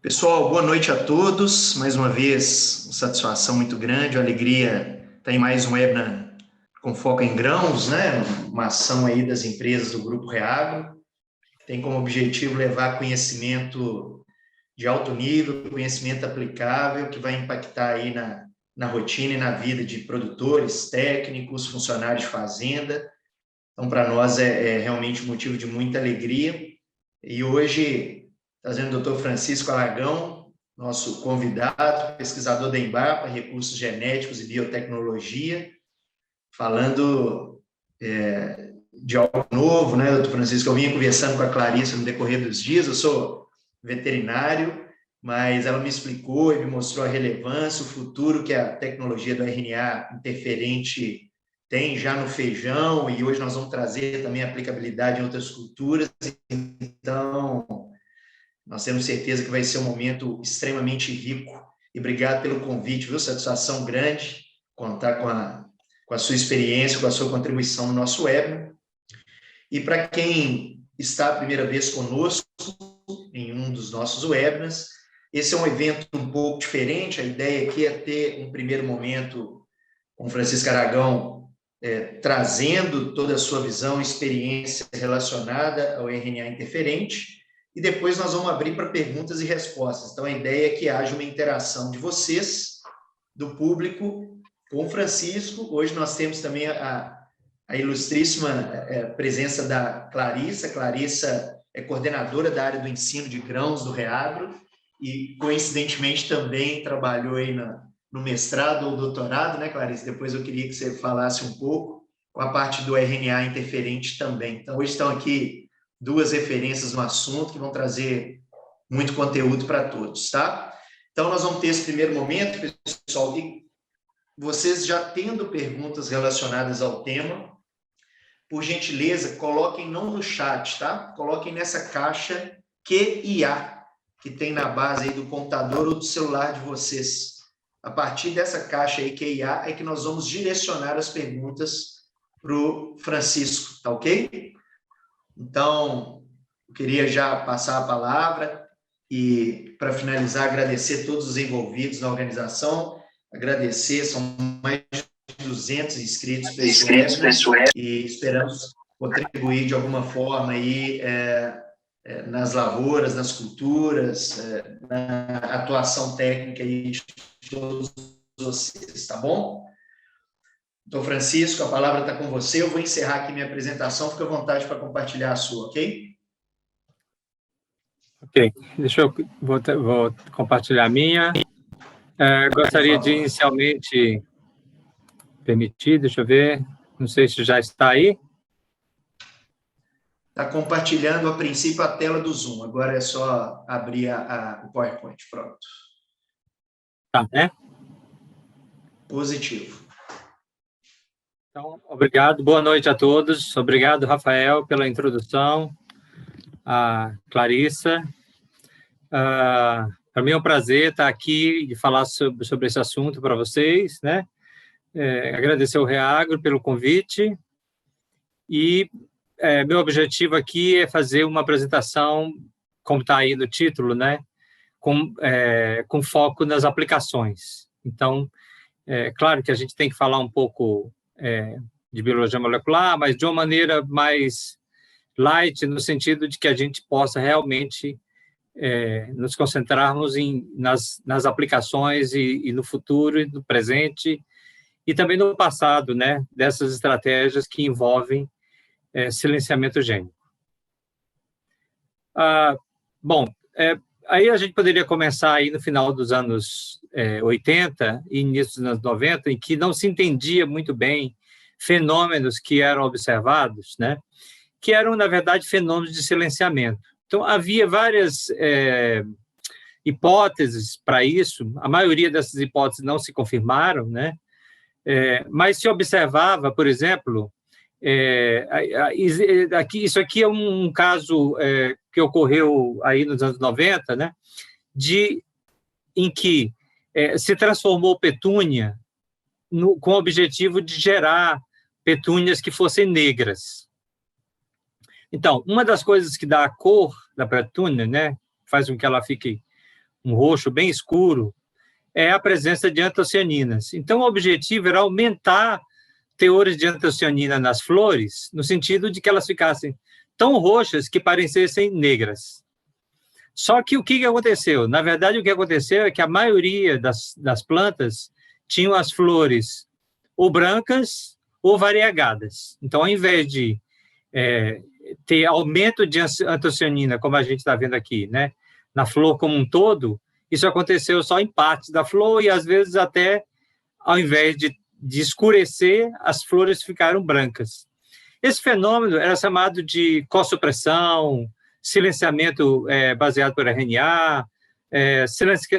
Pessoal, boa noite a todos. Mais uma vez, uma satisfação muito grande, uma alegria estar em mais um webinar com foco em grãos, né? Uma ação aí das empresas do Grupo Reagro, que tem como objetivo levar conhecimento de alto nível, conhecimento aplicável, que vai impactar aí na rotina e na vida de produtores, técnicos, funcionários de fazenda. Então, para nós é realmente um motivo de muita alegria. E hoje, trazendo o Dr. Francisco Aragão, nosso convidado, pesquisador da Embrapa, Recursos Genéticos e Biotecnologia, falando de algo novo, né, doutor Francisco? Eu vinha conversando com a Clarissa no decorrer dos dias, eu sou veterinário, mas ela me explicou e me mostrou a relevância, o futuro que a tecnologia do RNA interferente tem já no feijão, e hoje nós vamos trazer também a aplicabilidade em outras culturas. Então, nós temos certeza que vai ser um momento extremamente rico. E obrigado pelo convite, viu? Satisfação grande contar com a sua experiência, com a sua contribuição no nosso webinar. E para quem está a primeira vez conosco em um dos nossos webinars, esse é um evento um pouco diferente. A ideia aqui é ter um primeiro momento com o Francisco Aragão, trazendo toda a sua visão e experiência relacionada ao RNA interferente, e depois nós vamos abrir para perguntas e respostas. Então, a ideia é que haja uma interação de vocês, do público, com o Francisco. Hoje nós temos também a ilustríssima presença da Clarissa. A Clarissa é coordenadora da área do ensino de grãos do Reagro e, coincidentemente, também trabalhou aí no mestrado ou doutorado, né, Clarissa? Depois eu queria que você falasse um pouco com a parte do RNA interferente também. Então, hoje estão aqui duas referências no assunto que vão trazer muito conteúdo para todos, tá? Então, nós vamos ter esse primeiro momento, pessoal, e vocês já tendo perguntas relacionadas ao tema, por gentileza, coloquem não no chat, tá? Coloquem nessa caixa QIA, que tem na base aí do computador ou do celular de vocês. A partir dessa caixa aí, QIA, é que nós vamos direcionar as perguntas para o Francisco, tá ok? Então, eu queria já passar a palavra e, para finalizar, agradecer a todos os envolvidos na organização, agradecer, são mais de 200 inscritos pessoais e esperamos contribuir de alguma forma aí, nas lavouras, nas culturas, na atuação técnica aí de todos vocês, tá bom? Doutor Francisco, a palavra está com você. Eu vou encerrar aqui minha apresentação, fica à vontade para compartilhar a sua, ok? Ok, vou compartilhar a minha. Gostaria de inicialmente permitir, deixa eu ver, não sei se já está aí. Está compartilhando, a princípio, a tela do Zoom. Agora é só abrir o PowerPoint. Pronto. Tá, né? Positivo. Então, obrigado. Boa noite a todos. Obrigado, Rafael, pela introdução. A Clarissa. Para mim é um prazer estar aqui e falar sobre esse assunto para vocês, né? Agradecer ao Reagro pelo convite e meu objetivo aqui é fazer uma apresentação, como está aí no título, né? Com foco nas aplicações. Então, claro que a gente tem que falar um pouco de biologia molecular, mas de uma maneira mais light, no sentido de que a gente possa realmente nos concentrarmos nas aplicações e no futuro, e no presente, e também no passado, né, dessas estratégias que envolvem silenciamento gênico. Bom, aí a gente poderia começar aí no final dos anos 80 e início dos anos 90, em que não se entendia muito bem fenômenos que eram observados, né, que eram, na verdade, fenômenos de silenciamento. Então, havia várias hipóteses para isso, a maioria dessas hipóteses não se confirmaram, né? Mas se observava, por exemplo, isso aqui é um caso que ocorreu aí nos anos 90, né? Em que se transformou petúnia com o objetivo de gerar petúnias que fossem negras. Então, uma das coisas que dá a cor da petúnia, né, faz com que ela fique um roxo bem escuro, é a presença de antocianinas. Então, o objetivo era aumentar teores de antocianina nas flores, no sentido de que elas ficassem tão roxas que parecessem negras. Só que o que aconteceu? Na verdade, o que aconteceu é que a maioria das plantas tinham as flores ou brancas ou variegadas. Então, ao invés de ter aumento de antocianina, como a gente está vendo aqui, né, na flor como um todo, isso aconteceu só em partes da flor e, às vezes, até ao invés de escurecer, as flores ficaram brancas. Esse fenômeno era chamado de cossupressão, silenciamento baseado por RNA,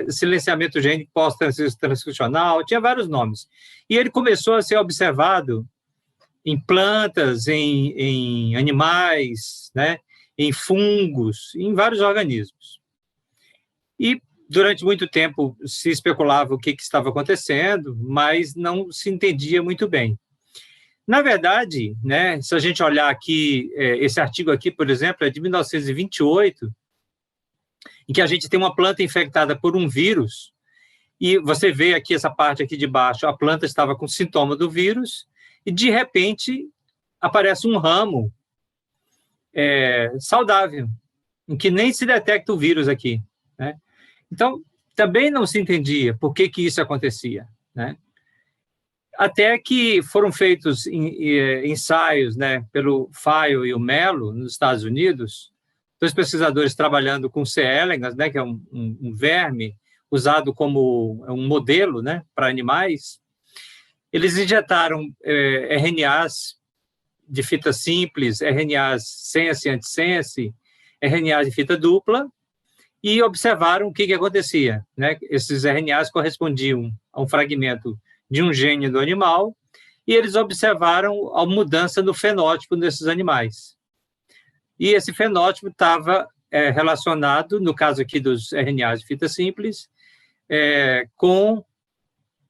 silenciamento gênico pós-transcricional, tinha vários nomes. E ele começou a ser observado em plantas, em animais, né, em fungos, em vários organismos. E durante muito tempo se especulava o que estava acontecendo, mas não se entendia muito bem. Na verdade, né, se a gente olhar aqui, esse artigo aqui, por exemplo, é de 1928, em que a gente tem uma planta infectada por um vírus, e você vê aqui essa parte aqui de baixo, a planta estava com sintoma do vírus, e de repente aparece um ramo saudável, em que nem se detecta o vírus aqui, né? Então, também não se entendia por que isso acontecia, né? Até que foram feitos ensaios, né, pelo Fayol e o Mello, nos Estados Unidos, dois pesquisadores trabalhando com C. elegans, né, que é um verme usado como um modelo, né, para animais. Eles injetaram RNAs de fita simples, RNAs sense e antissense, RNAs de fita dupla, e observaram o que acontecia, né? Esses RNAs correspondiam a um fragmento de um gene do animal, e eles observaram a mudança no fenótipo desses animais. E esse fenótipo estava relacionado, no caso aqui dos RNAs de fita simples, com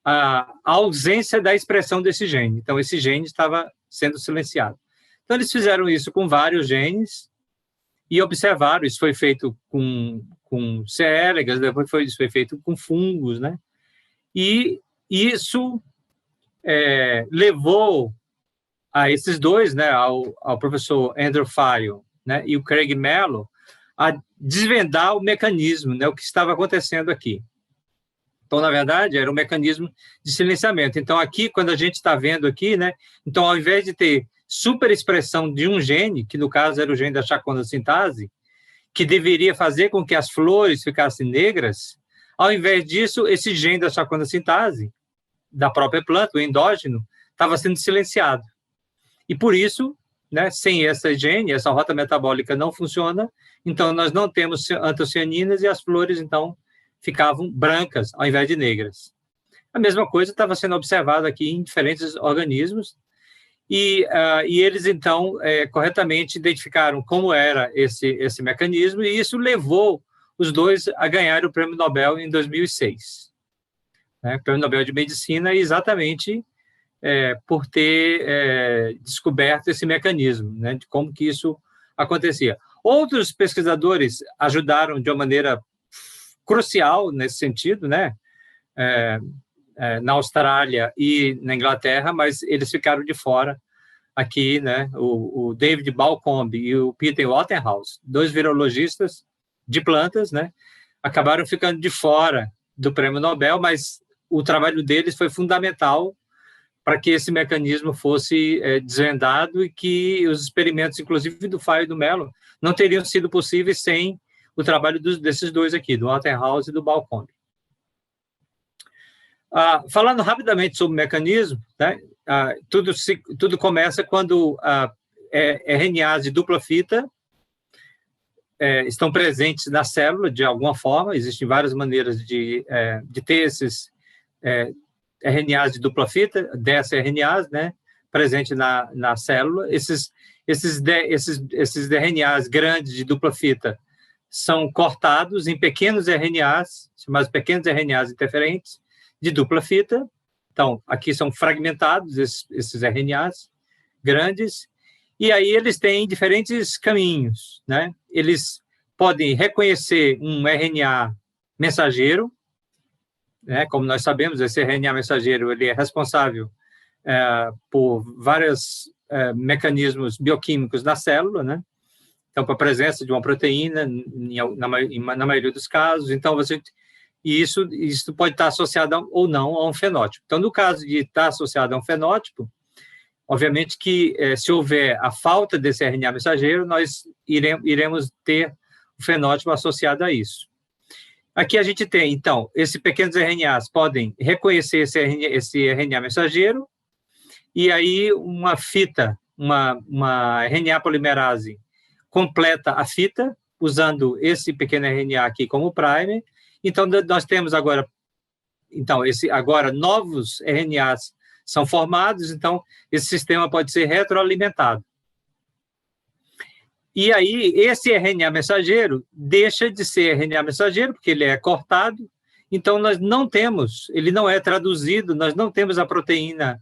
a ausência da expressão desse gene. Então, esse gene estava sendo silenciado. Então, eles fizeram isso com vários genes e observaram, isso foi feito com C. elegans, depois isso foi feito com fungos, né? E isso levou a esses dois, né, ao professor Andrew Fayol, né, e o Craig Mello, a desvendar o mecanismo, né, o que estava acontecendo aqui. Então, na verdade, era um mecanismo de silenciamento. Então, aqui, quando a gente está vendo aqui, né, então, ao invés de ter superexpressão de um gene, que no caso era o gene da chacondrossintase, que deveria fazer com que as flores ficassem negras, ao invés disso, esse gene da chacondrossintase, da própria planta, o endógeno, estava sendo silenciado. E por isso, né, sem essa gene, essa rota metabólica não funciona, então nós não temos antocianinas e as flores, então, ficavam brancas ao invés de negras. A mesma coisa estava sendo observada aqui em diferentes organismos, e eles, então, corretamente identificaram como era esse mecanismo, e isso levou os dois a ganhar o Prêmio Nobel em 2006. Né? O Prêmio Nobel de Medicina, exatamente por ter descoberto esse mecanismo, né, de como que isso acontecia. Outros pesquisadores ajudaram de uma maneira crucial nesse sentido, né, na Austrália e na Inglaterra, mas eles ficaram de fora aqui, né, o David Balcombe e o Peter Waterhouse, dois virologistas de plantas, né, acabaram ficando de fora do Prêmio Nobel, mas o trabalho deles foi fundamental para que esse mecanismo fosse desvendado e que os experimentos, inclusive do Fayol e do Mello, não teriam sido possíveis sem o trabalho desses dois aqui, do Waterhouse e do Balcombe. Falando rapidamente sobre o mecanismo, né, tudo começa quando RNAs de dupla fita estão presentes na célula de alguma forma. Existem várias maneiras de ter esses RNAs de dupla fita, 10 RNAs, né, presente na célula. Esses RNAs grandes de dupla fita são cortados em pequenos RNAs, chamados pequenos RNAs interferentes, de dupla fita. Então, aqui são fragmentados esses RNAs grandes, e aí eles têm diferentes caminhos, né? Eles podem reconhecer um RNA, mensageiro, né? Como nós sabemos, esse RNA mensageiro ele é responsável por vários mecanismos bioquímicos na célula, né? Então, para a presença de uma proteína, na maioria dos casos, então isso pode estar associado ou não a um fenótipo. Então, no caso de estar associado a um fenótipo, obviamente que se houver a falta desse RNA mensageiro, nós iremos ter o fenótipo associado a isso. Aqui a gente tem, então, esses pequenos RNAs podem reconhecer esse RNA mensageiro, e aí uma fita, uma RNA polimerase completa a fita, usando esse pequeno RNA aqui como primer. Então, nós temos agora novos RNAs são formados, então esse sistema pode ser retroalimentado. E aí, esse RNA mensageiro deixa de ser RNA mensageiro, porque ele é cortado, então nós não temos, ele não é traduzido, nós não temos a proteína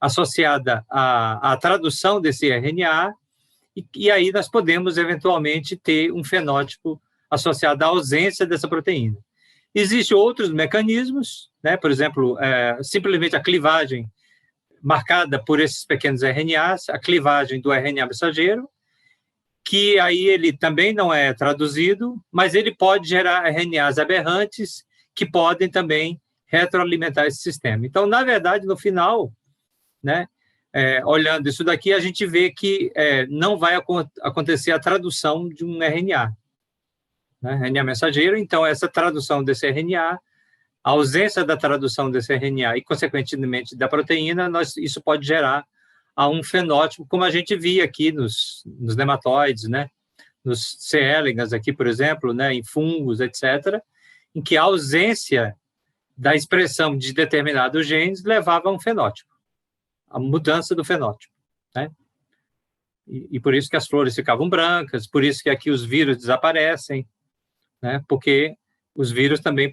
associada à tradução desse RNA, e aí nós podemos, eventualmente, ter um fenótipo associado à ausência dessa proteína. Existem outros mecanismos, né? Por exemplo, simplesmente a clivagem marcada por esses pequenos RNAs, a clivagem do RNA mensageiro, que aí ele também não é traduzido, mas ele pode gerar RNAs aberrantes que podem também retroalimentar esse sistema. Então, na verdade, no final, né, olhando isso daqui, a gente vê que não vai acontecer a tradução de um RNA, né, RNA mensageiro. Então, essa tradução desse RNA, a ausência da tradução desse RNA e, consequentemente, da proteína, isso pode gerar a um fenótipo, como a gente via aqui nos nematóides, né, nos C. elegans aqui, por exemplo, né, em fungos, etc., em que a ausência da expressão de determinados genes levava a um fenótipo, a mudança do fenótipo, né? E por isso que as flores ficavam brancas, por isso que aqui os vírus desaparecem, né? Porque os vírus também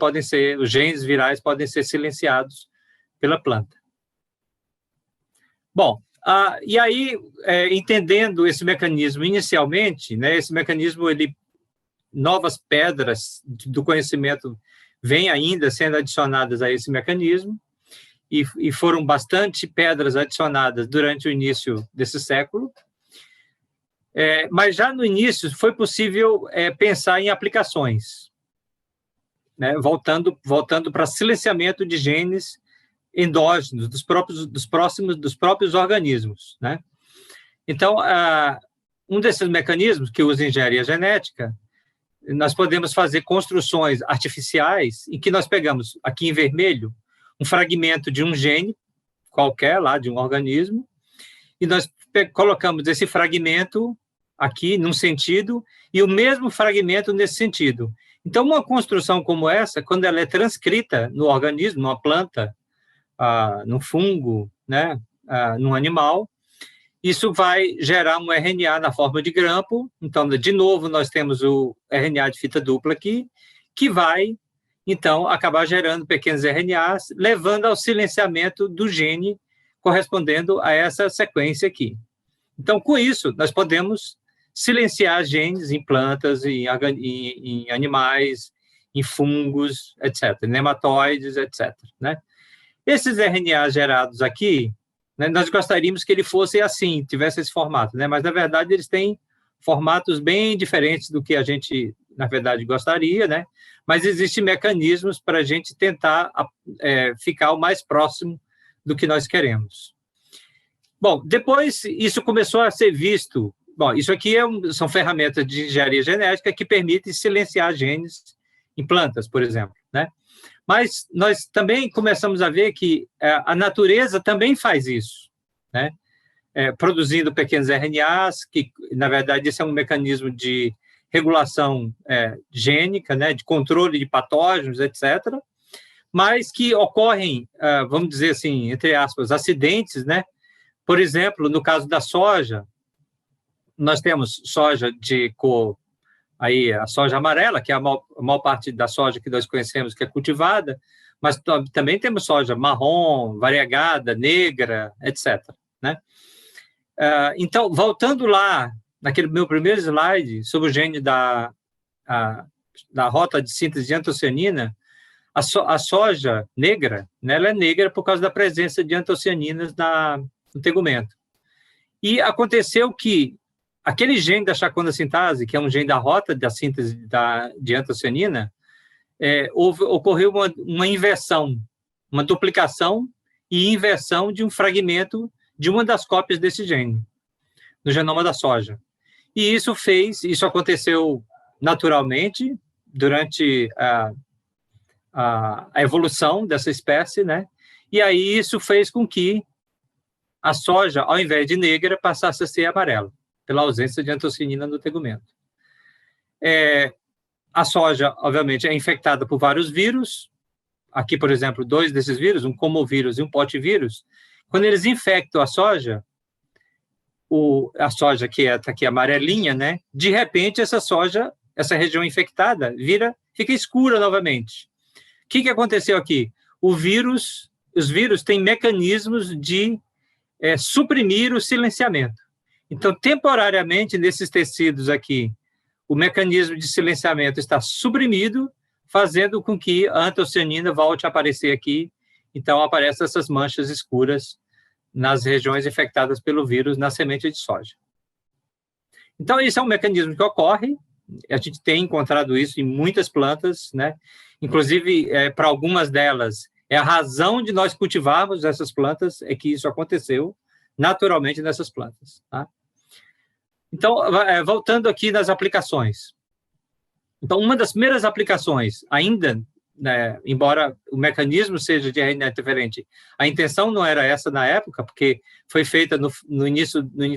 os genes virais podem ser silenciados pela planta. Bom, e aí, entendendo esse mecanismo inicialmente, né, esse mecanismo, novas pedras do conhecimento vêm ainda sendo adicionadas a esse mecanismo, e foram bastante pedras adicionadas durante o início desse século, mas já no início foi possível pensar em aplicações, né, voltando para silenciamento de genes endógenos dos próprios organismos, né? Então, um desses mecanismos que usa engenharia genética, nós podemos fazer construções artificiais em que nós pegamos, aqui em vermelho, um fragmento de um gene qualquer lá, de um organismo, e nós colocamos esse fragmento aqui num sentido e o mesmo fragmento nesse sentido. Então, uma construção como essa, quando ela é transcrita no organismo, numa planta, num fungo, né, num animal, isso vai gerar um RNA na forma de grampo. Então, de novo, nós temos o RNA de fita dupla aqui, que vai, então, acabar gerando pequenos RNAs, levando ao silenciamento do gene correspondendo a essa sequência aqui. Então, com isso, nós podemos silenciar genes em plantas, em animais, em fungos, etc., nematóides, etc., né? Esses RNAs gerados aqui, né, nós gostaríamos que ele fosse assim, tivesse esse formato, né? Mas, na verdade, eles têm formatos bem diferentes do que a gente, na verdade, gostaria, né? Mas existem mecanismos para a gente tentar ficar o mais próximo do que nós queremos. Bom, depois isso começou a ser visto. Bom, isso aqui são ferramentas de engenharia genética que permitem silenciar genes em plantas, por exemplo, né? Mas nós também começamos a ver que a natureza também faz isso, né? Produzindo pequenos RNAs, que, na verdade, esse é um mecanismo de regulação gênica, né? De controle de patógenos, etc., mas que ocorrem, vamos dizer assim, entre aspas, acidentes, né? Por exemplo, no caso da soja, nós temos soja de cor, aí a soja amarela, que é a maior parte da soja que nós conhecemos que é cultivada, mas também temos soja marrom, variegada, negra, etc., né? Então, voltando lá, naquele meu primeiro slide, sobre o gene da da rota de síntese de antocianina, a soja negra, né, ela é negra por causa da presença de antocianinas no tegumento. E aconteceu que aquele gene da chacona-sintase, que é um gene da rota da síntese de antocianina, ocorreu uma inversão, uma duplicação e inversão de um fragmento de uma das cópias desse gene, no genoma da soja. E isso aconteceu naturalmente durante a evolução dessa espécie, né? E aí isso fez com que a soja, ao invés de negra, passasse a ser amarela, pela ausência de antocianina no tegumento. A soja, obviamente, é infectada por vários vírus. Aqui, por exemplo, 2 desses vírus, um comovírus e um potivírus. Quando eles infectam a soja que está aqui amarelinha, né? De repente, essa região infectada, fica escura novamente. O que aconteceu aqui? Os vírus têm mecanismos de suprimir o silenciamento. Então, temporariamente, nesses tecidos aqui, o mecanismo de silenciamento está suprimido, fazendo com que a antocianina volte a aparecer aqui. Então, aparecem essas manchas escuras nas regiões infectadas pelo vírus na semente de soja. Então, esse é um mecanismo que ocorre. A gente tem encontrado isso em muitas plantas, né? Inclusive, para algumas delas, a razão de nós cultivarmos essas plantas é que isso aconteceu naturalmente nessas plantas, tá? Então, voltando aqui nas aplicações. Então, uma das primeiras aplicações, ainda, né, embora o mecanismo seja de RNA interferente, a intenção não era essa na época, porque foi feita no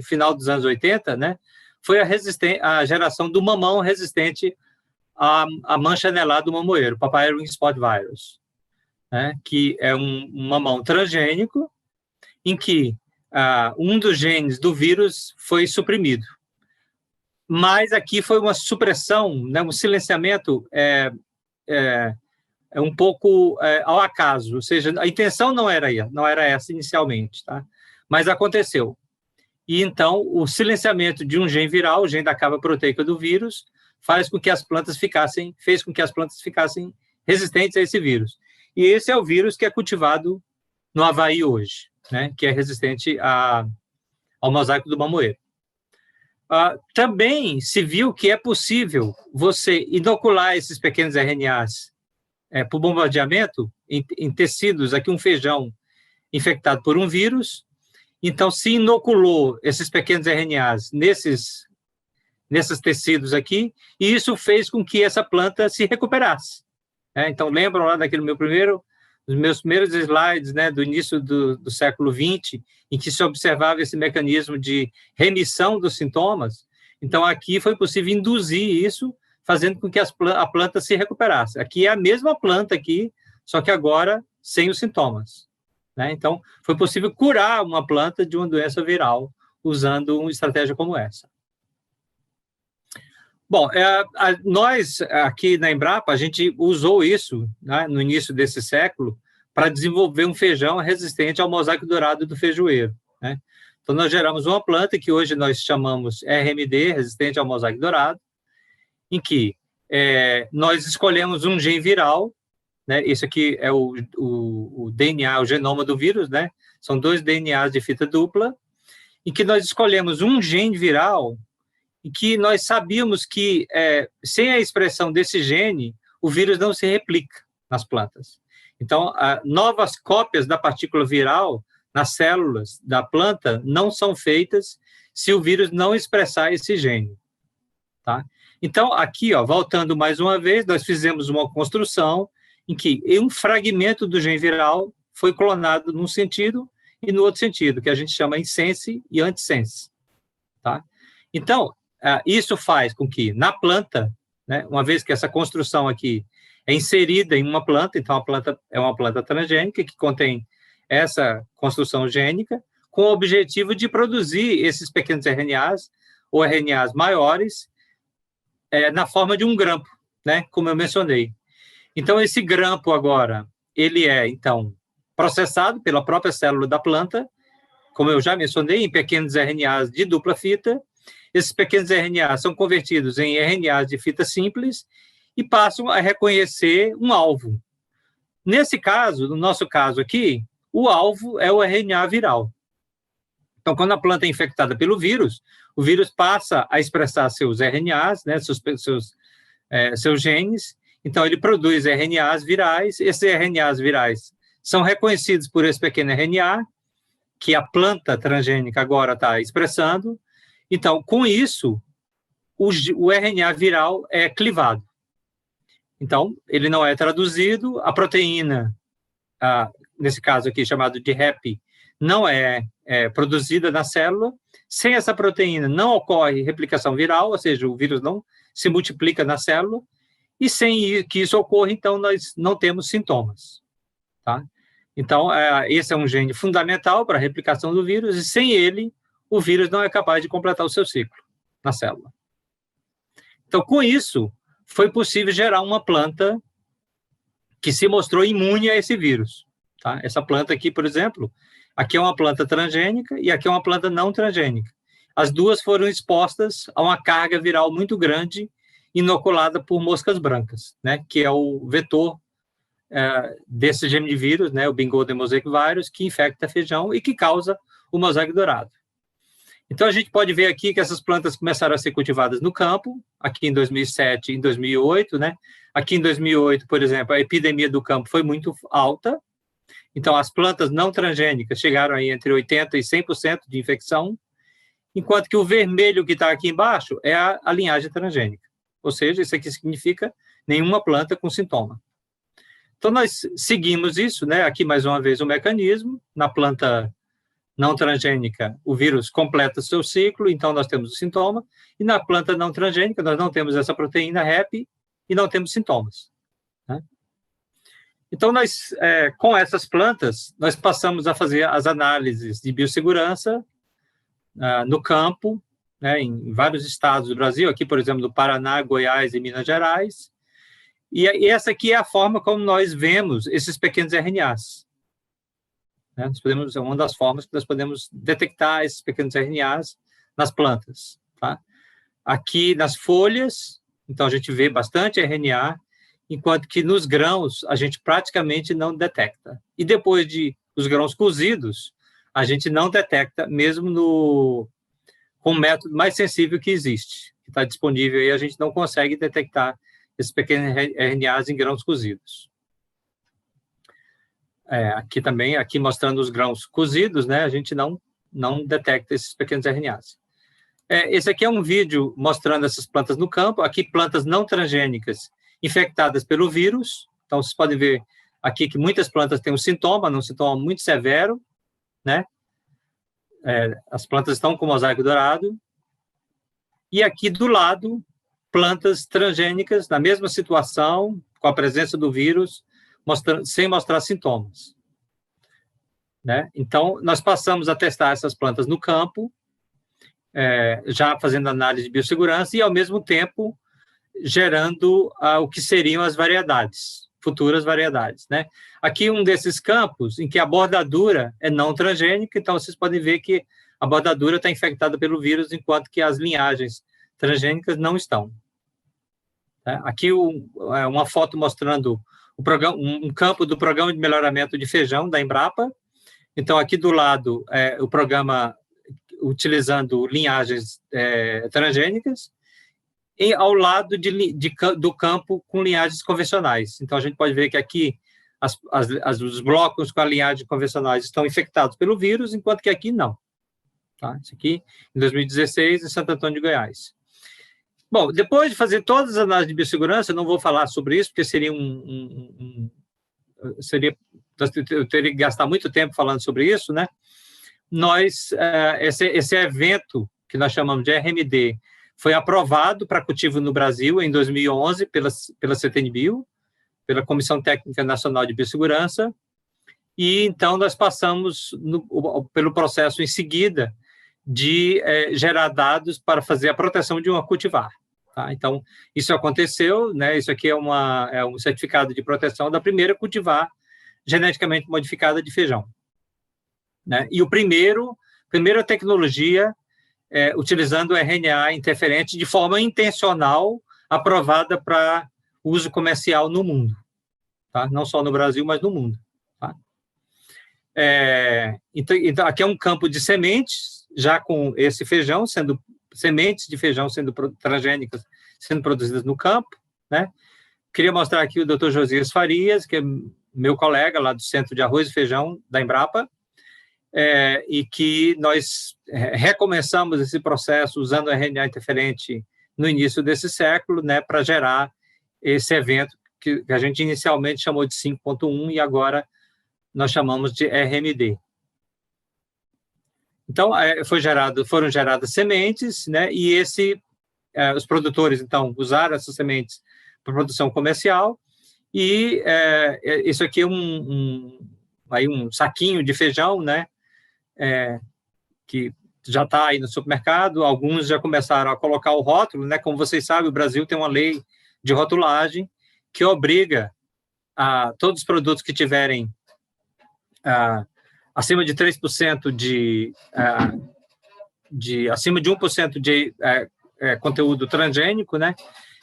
final dos anos 80, né? Foi a geração do mamão resistente à mancha anelar do mamoeiro, Papaiarum Spot Virus, né? Que é um mamão transgênico em que um dos genes do vírus foi suprimido. Mas aqui foi uma supressão, né, um silenciamento um pouco ao acaso, ou seja, a intenção não era essa inicialmente, tá? Mas aconteceu. E então o silenciamento de um gene viral, o gene da capa proteica do vírus, fez com que as plantas ficassem resistentes a esse vírus. E esse é o vírus que é cultivado no Havaí hoje, né, que é resistente ao mosaico do mamoeiro. Também se viu que é possível você inocular esses pequenos RNAs por bombardeamento em tecidos, aqui um feijão infectado por um vírus. Então, se inoculou esses pequenos RNAs nesses tecidos aqui, e isso fez com que essa planta se recuperasse. Então, lembram lá dos meus primeiros slides, né, do início do século XX, em que se observava esse mecanismo de remissão dos sintomas? Então, aqui foi possível induzir isso, fazendo com que a planta se recuperasse. Aqui é a mesma planta aqui, só que agora sem os sintomas, né? Então, foi possível curar uma planta de uma doença viral usando uma estratégia como essa. Bom, nós aqui na Embrapa, a gente usou isso, né, no início desse século para desenvolver um feijão resistente ao mosaico dourado do feijoeiro, né? Então, nós geramos uma planta que hoje nós chamamos RMD, resistente ao mosaico dourado, em que nós escolhemos um gene viral, né? Esse aqui é o DNA, o genoma do vírus, né? São 2 DNAs de fita dupla, em que nós escolhemos um gene viral e que nós sabíamos que, sem a expressão desse gene, o vírus não se replica nas plantas. Então, novas cópias da partícula viral nas células da planta não são feitas se o vírus não expressar esse gene, tá? Então, aqui, voltando mais uma vez, nós fizemos uma construção em que um fragmento do gene viral foi clonado num sentido e no outro sentido, que a gente chama insense e antisense, tá? Então, isso faz com que, na planta, né, uma vez que essa construção aqui é inserida em uma planta, então a planta é uma planta transgênica que contém essa construção gênica, com o objetivo de produzir esses pequenos RNAs, ou RNAs maiores, na forma de um grampo, né, como eu mencionei. Então, esse grampo agora, ele é, então, processado pela própria célula da planta, como eu já mencionei, em pequenos RNAs de dupla fita. Esses pequenos RNAs são convertidos em RNAs de fita simples, e passam a reconhecer um alvo. Nesse caso, no nosso caso aqui, o alvo é o RNA viral. Então, quando a planta é infectada pelo vírus, o vírus passa a expressar seus RNAs, né, seus genes. Então, ele produz RNAs virais. Esses RNAs virais são reconhecidos por esse pequeno RNA, que a planta transgênica agora está expressando. Então, com isso, o RNA viral é clivado. Então, ele não é traduzido, a proteína, nesse caso aqui chamado de REP, não é produzida na célula. Sem essa proteína não ocorre replicação viral, ou seja, o vírus não se multiplica na célula, e sem que isso ocorra, então, nós não temos sintomas. Tá? Então, esse é um gene fundamental para a replicação do vírus, e sem ele, o vírus não é capaz de completar o seu ciclo na célula. Então, com isso, foi possível gerar uma planta que se mostrou imune a esse vírus. Tá? Essa planta aqui, por exemplo, aqui é uma planta transgênica e aqui é uma planta não transgênica. As duas foram expostas a uma carga viral muito grande, inoculada por moscas brancas, né, que é o vetor desse gene de vírus, né, o Bin Golden Mosaic Virus, que infecta feijão e que causa o mosaico dourado. Então, a gente pode ver aqui que essas plantas começaram a ser cultivadas no campo, aqui em 2007 e em 2008, né? Aqui em 2008, por exemplo, a epidemia do campo foi muito alta, então as plantas não transgênicas chegaram aí entre 80% e 100% de infecção, enquanto que o vermelho que está aqui embaixo é a linhagem transgênica, ou seja, isso aqui significa nenhuma planta com sintoma. Então, nós seguimos isso, né? Aqui, mais uma vez, o mecanismo, na planta não transgênica, o vírus completa seu ciclo, então nós temos o sintoma, e na planta não transgênica, nós não temos essa proteína REP e não temos sintomas. Né? Então, nós, com essas plantas, nós passamos a fazer as análises de biossegurança no campo, né, em vários estados do Brasil, aqui, por exemplo, no Paraná, Goiás e Minas Gerais, e essa aqui é a forma como nós vemos esses pequenos RNAs. Né? É uma das formas que nós podemos detectar esses pequenos RNAs nas plantas. Tá? Aqui nas folhas, então a gente vê bastante RNA, enquanto que nos grãos a gente praticamente não detecta. E depois de os grãos cozidos, a gente não detecta, mesmo com o método mais sensível que existe, que está disponível aí, a gente não consegue detectar esses pequenos RNAs em grãos cozidos. Aqui também, aqui mostrando os grãos cozidos, né, a gente não detecta esses pequenos RNAs. Esse aqui é um vídeo mostrando essas plantas no campo, aqui plantas não transgênicas infectadas pelo vírus, então vocês podem ver aqui que muitas plantas têm um sintoma muito severo, né, as plantas estão com mosaico dourado, e aqui do lado, plantas transgênicas, na mesma situação, com a presença do vírus, sem mostrar sintomas. Né? Então, nós passamos a testar essas plantas no campo, já fazendo análise de biossegurança e, ao mesmo tempo, gerando o que seriam as variedades, futuras variedades. Né? Aqui, um desses campos em que a bordadura é não transgênica, então vocês podem ver que a bordadura está infectada pelo vírus, enquanto que as linhagens transgênicas não estão. Aqui, uma foto mostrando um campo do Programa de Melhoramento de Feijão da Embrapa. Então, aqui do lado, o programa utilizando linhagens transgênicas, e ao lado do campo com linhagens convencionais. Então, a gente pode ver que aqui os blocos com a linhagem convencionais estão infectados pelo vírus, enquanto que aqui não. Tá? Isso aqui, em 2016, em Santo Antônio de Goiás. Bom, depois de fazer todas as análises de biossegurança, eu não vou falar sobre isso, porque seria eu teria que gastar muito tempo falando sobre isso, né? Esse evento, que nós chamamos de RMD, foi aprovado para cultivo no Brasil em 2011 pela CTNBio, pela Comissão Técnica Nacional de Biossegurança, e então nós passamos pelo processo em seguida de gerar dados para fazer a proteção de uma cultivar. Tá? Então, isso aconteceu, né? Isso aqui é um certificado de proteção da primeira cultivar geneticamente modificada de feijão. Né? E primeira tecnologia utilizando o RNA interferente de forma intencional, aprovada para uso comercial no mundo, tá? Não só no Brasil, mas no mundo. Tá? Então, aqui é um campo de sementes, já com esse feijão, sementes de feijão transgênicas sendo produzidas no campo, né? Queria mostrar aqui o Dr. Josias Farias, que é meu colega lá do Centro de Arroz e Feijão da Embrapa, e que nós recomeçamos esse processo usando RNA interferente no início desse século, né, para gerar esse evento que a gente inicialmente chamou de 5.1 e agora nós chamamos de RMD. Então, foram geradas sementes, né, e os produtores, então, usaram essas sementes para produção comercial, e isso aqui é um saquinho de feijão, né, que já está aí no supermercado. Alguns já começaram a colocar o rótulo, né, como vocês sabem, o Brasil tem uma lei de rotulagem que obriga a todos os produtos que tiverem acima de 3% acima de 1% de conteúdo transgênico, né,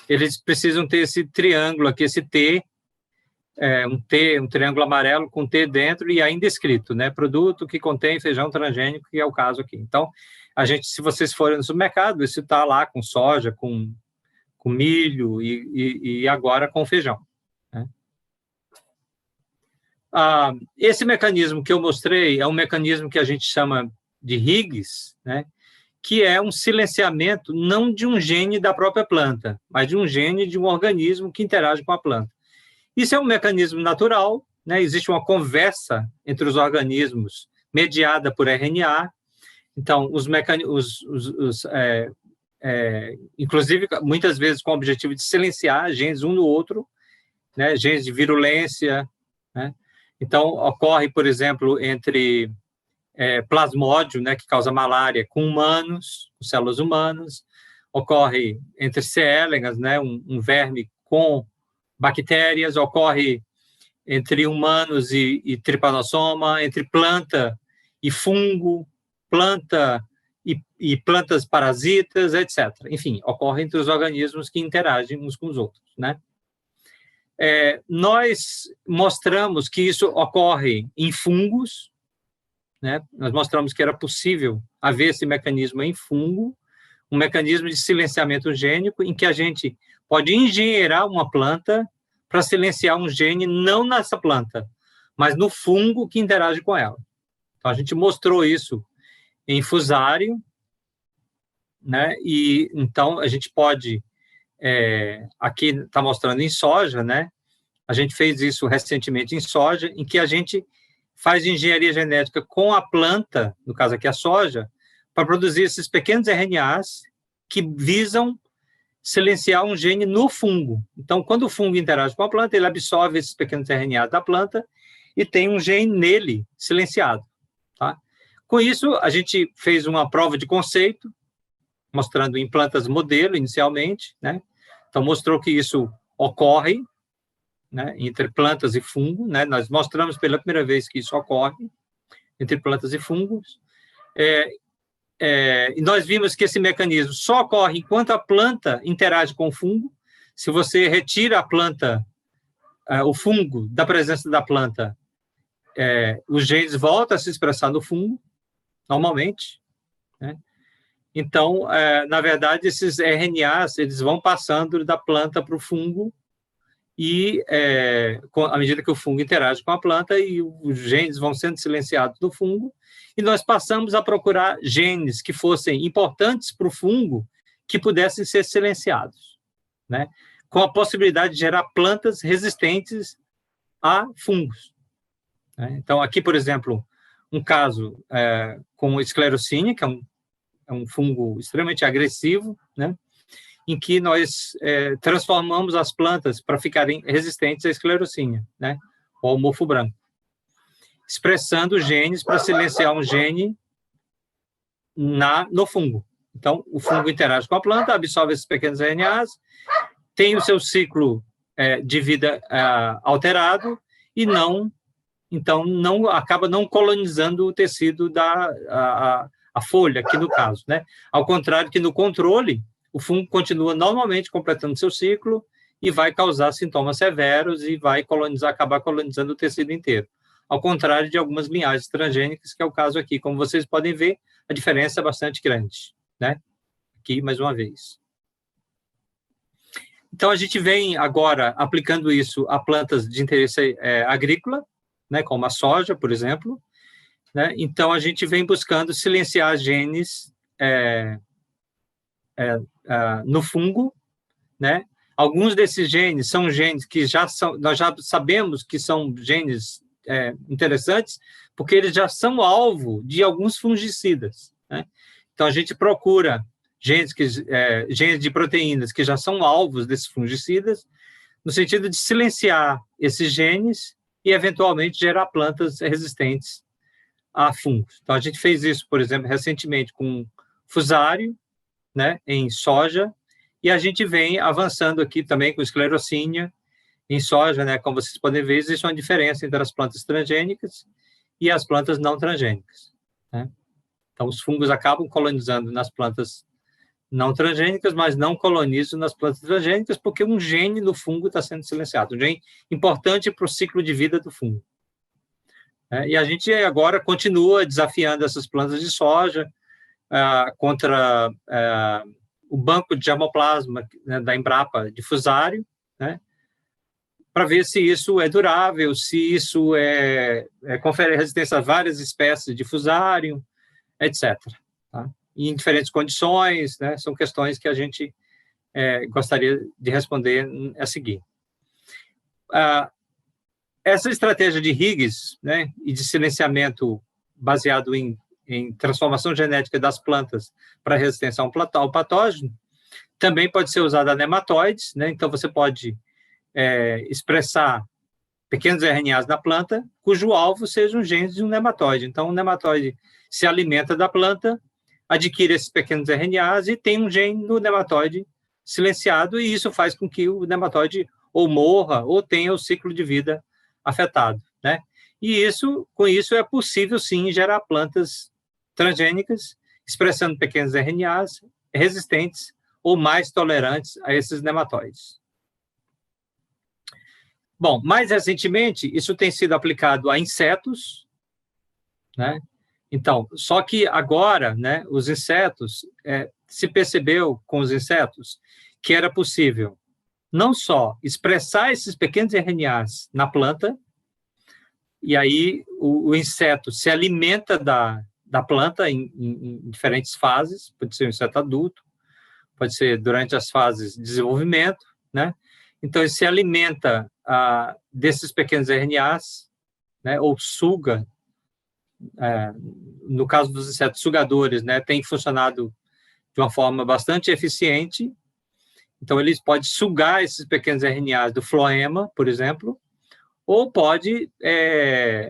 eles precisam ter esse triângulo aqui, esse T, um triângulo amarelo com T dentro e ainda escrito, né, produto que contém feijão transgênico, que é o caso aqui. Então, se vocês forem no supermercado, isso está lá com soja, com milho e agora com feijão. Né? Esse mecanismo que eu mostrei é um mecanismo que a gente chama de Higgs, né, que é um silenciamento não de um gene da própria planta, mas de um gene de um organismo que interage com a planta. Isso é um mecanismo natural, né? Existe uma conversa entre os organismos mediada por RNA. Então, inclusive, muitas vezes com o objetivo de silenciar genes um no outro, né? Genes de virulência, né? Então, ocorre, por exemplo, entre plasmódio, né, que causa malária, com humanos, com células humanas, ocorre entre C. elegans, né, um verme com bactérias, ocorre entre humanos e tripanossoma, entre planta e fungo, planta e plantas parasitas, etc. Enfim, ocorre entre os organismos que interagem uns com os outros, né? Nós mostramos que isso ocorre em fungos, né? Nós mostramos que era possível haver esse mecanismo em fungo, um mecanismo de silenciamento gênico, em que a gente pode engenheirar uma planta para silenciar um gene não nessa planta, mas no fungo que interage com ela. Então, a gente mostrou isso em fusário, né? E então a gente pode, aqui está mostrando em soja, né? A gente fez isso recentemente em soja, em que a gente faz engenharia genética com a planta, no caso aqui a soja, para produzir esses pequenos RNAs que visam silenciar um gene no fungo. Então, quando o fungo interage com a planta, ele absorve esses pequenos RNAs da planta e tem um gene nele silenciado. Tá? Com isso, a gente fez uma prova de conceito, mostrando em plantas modelo, inicialmente, né? Então, mostrou que isso ocorre, né, entre plantas e fungo, né? Nós mostramos pela primeira vez que isso ocorre entre plantas e fungos. E nós vimos que esse mecanismo só ocorre enquanto a planta interage com o fungo. Se você retira a planta, o fungo da presença da planta, os genes voltam a se expressar no fungo, normalmente, né? Então, na verdade, esses RNAs, eles vão passando da planta para o fungo, e à medida que o fungo interage com a planta, e os genes vão sendo silenciados do fungo, e nós passamos a procurar genes que fossem importantes para o fungo, que pudessem ser silenciados, né? Com a possibilidade de gerar plantas resistentes a fungos. Né? Então, aqui, por exemplo, um caso com esclerocínia, que é um fungo extremamente agressivo, né? Em que nós transformamos as plantas para ficarem resistentes à esclerocínia, né? Ou ao mofo branco, expressando genes para silenciar um gene no fungo. Então, o fungo interage com a planta, absorve esses pequenos RNAs, tem o seu ciclo de vida alterado e acaba não colonizando o tecido a folha, aqui no caso, né? Ao contrário que no controle, o fungo continua normalmente completando seu ciclo e vai causar sintomas severos e vai acabar colonizando o tecido inteiro. Ao contrário de algumas linhagens transgênicas, que é o caso aqui. Como vocês podem ver, a diferença é bastante grande, né? Aqui, mais uma vez. Então, a gente vem agora aplicando isso a plantas de interesse agrícola, né, como a soja, por exemplo, né? Então, a gente vem buscando silenciar genes no fungo, né? Alguns desses genes são genes que nós já sabemos que são genes interessantes, porque eles já são alvo de alguns fungicidas, né? Então, a gente procura genes de proteínas que já são alvos desses fungicidas, no sentido de silenciar esses genes e, eventualmente, gerar plantas resistentes a fungos. Então, a gente fez isso, por exemplo, recentemente com fusário, né, em soja, e a gente vem avançando aqui também com esclerocínia em soja, né? Como vocês podem ver, existe uma diferença entre as plantas transgênicas e as plantas não transgênicas, né? Então, os fungos acabam colonizando nas plantas não transgênicas, mas não colonizam nas plantas transgênicas, porque um gene no fungo está sendo silenciado, um gene importante para o ciclo de vida do fungo. E a gente agora continua desafiando essas plantas de soja contra o banco de germoplasma, né, da Embrapa de fusário, né, para ver se isso é durável, se isso confere resistência a várias espécies de fusário, etc. Tá? E em diferentes condições, né, são questões que a gente gostaria de responder a seguir. Essa estratégia de Higgs, né, e de silenciamento baseado em transformação genética das plantas para resistência ao patógeno, também pode ser usada a nematóides, né? Então, você pode expressar pequenos RNAs na planta, cujo alvo seja um gene de um nematóide. Então, o nematóide se alimenta da planta, adquire esses pequenos RNAs e tem um gene no nematóide silenciado, e isso faz com que o nematóide ou morra ou tenha o ciclo de vida afetado, né? E com isso é possível, sim, gerar plantas transgênicas, expressando pequenos RNAs resistentes ou mais tolerantes a esses nematóides. Bom, mais recentemente, isso tem sido aplicado a insetos, né? Então, só que agora, né, os insetos, se percebeu com os insetos que era possível não só expressar esses pequenos RNAs na planta, e aí o inseto se alimenta da planta em diferentes fases, pode ser um inseto adulto, pode ser durante as fases de desenvolvimento, né? Então, ele se alimenta desses pequenos RNAs, né, ou suga, no caso dos insetos sugadores, né, tem funcionado de uma forma bastante eficiente. Então, eles podem sugar esses pequenos RNAs do floema, por exemplo, ou pode,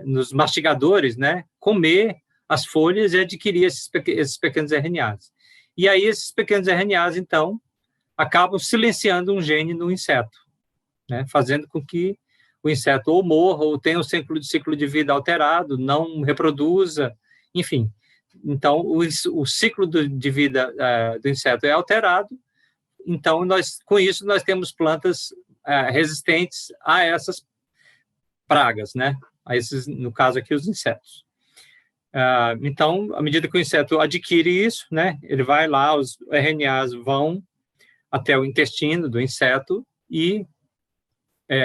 nos mastigadores, né, comer as folhas e adquirir esses pequenos RNAs. E aí, esses pequenos RNAs, então, acabam silenciando um gene no inseto, né, fazendo com que o inseto ou morra, ou tenha um ciclo de vida alterado, não reproduza, enfim. Então, o ciclo de vida do inseto é alterado. Então, com isso, nós temos plantas resistentes a essas pragas, né? A esses, no caso aqui, os insetos. Então, à medida que o inseto adquire isso, né, ele vai lá, os RNAs vão até o intestino do inseto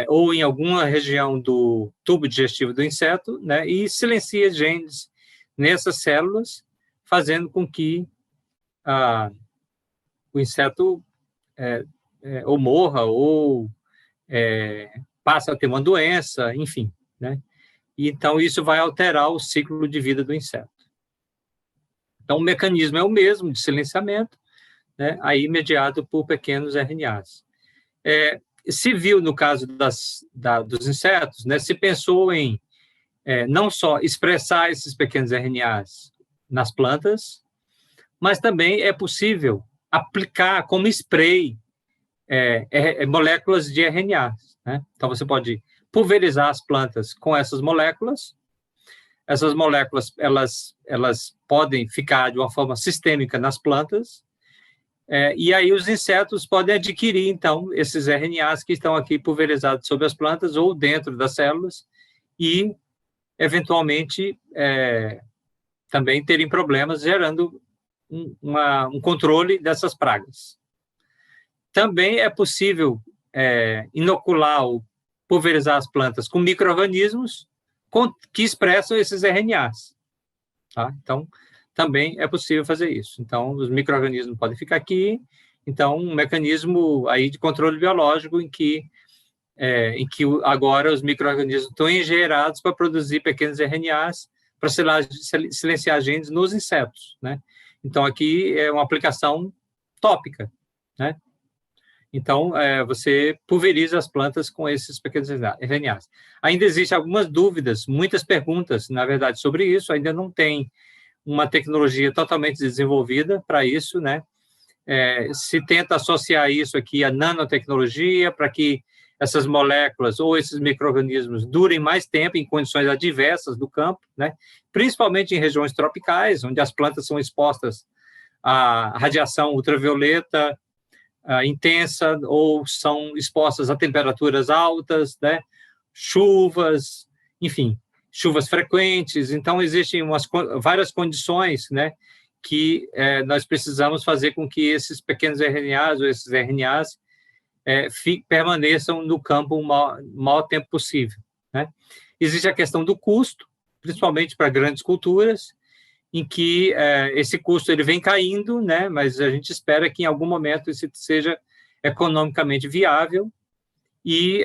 ou em alguma região do tubo digestivo do inseto, né, e silencia genes nessas células, fazendo com que o inseto ou morra, ou passa a ter uma doença, enfim, né? E, então, isso vai alterar o ciclo de vida do inseto. Então, o mecanismo é o mesmo, de silenciamento, né, aí mediado por pequenos RNAs. Se viu, no caso dos insetos, né, se pensou em não só expressar esses pequenos RNAs nas plantas, mas também é possível aplicar como spray moléculas de RNA, né? Então, você pode pulverizar as plantas com essas moléculas. Essas moléculas, elas podem ficar de uma forma sistêmica nas plantas, E aí os insetos podem adquirir, então, esses RNAs que estão aqui pulverizados sobre as plantas ou dentro das células e, eventualmente, também terem problemas gerando um controle dessas pragas. Também é possível inocular ou pulverizar as plantas com micro-organismos que expressam esses RNAs. Tá? Então, também é possível fazer isso. Então, os micro-organismos podem ficar aqui. Então, um mecanismo aí de controle biológico em que agora os micro-organismos estão engenheirados para produzir pequenos RNAs para silenciar genes nos insetos, né? Então, aqui é uma aplicação tópica, né? Então, você pulveriza as plantas com esses pequenos RNAs. Ainda existem algumas dúvidas, muitas perguntas, na verdade, sobre isso. Ainda não tem uma tecnologia totalmente desenvolvida para isso, né? Se tenta associar isso aqui à nanotecnologia para que essas moléculas ou esses micro-organismos durem mais tempo em condições adversas do campo, né? Principalmente em regiões tropicais, onde as plantas são expostas à radiação ultravioleta intensa ou são expostas a temperaturas altas, né? Chuvas, enfim, chuvas frequentes. Então, existem várias condições, né, que nós precisamos fazer com que esses pequenos RNAs ou esses RNAs permaneçam no campo o maior tempo possível, né? Existe a questão do custo, principalmente para grandes culturas, em que esse custo ele vem caindo, né? Mas a gente espera que em algum momento isso seja economicamente viável e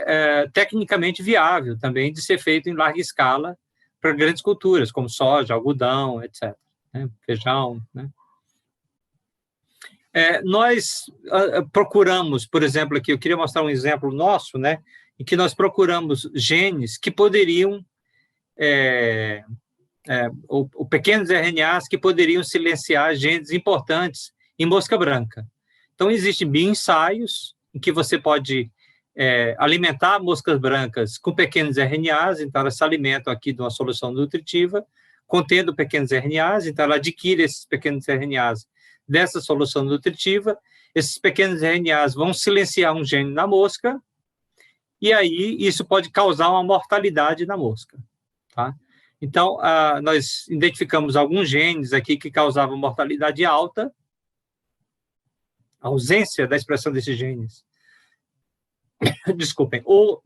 tecnicamente viável também de ser feito em larga escala para grandes culturas, como soja, algodão, etc., né? Feijão, né? Nós procuramos, por exemplo, aqui, eu queria mostrar um exemplo nosso, né, em que nós procuramos genes que poderiam, ou pequenos RNAs que poderiam silenciar genes importantes em mosca branca. Então, existem bioensaios em que você pode alimentar moscas brancas com pequenos RNAs, então elas se alimentam aqui de uma solução nutritiva, contendo pequenos RNAs, então ela adquire esses pequenos RNAs dessa solução nutritiva, esses pequenos RNAs vão silenciar um gene na mosca, e aí isso pode causar uma mortalidade na mosca, tá? Então, nós identificamos alguns genes aqui que causavam mortalidade alta, a ausência da expressão desses genes, desculpem, ou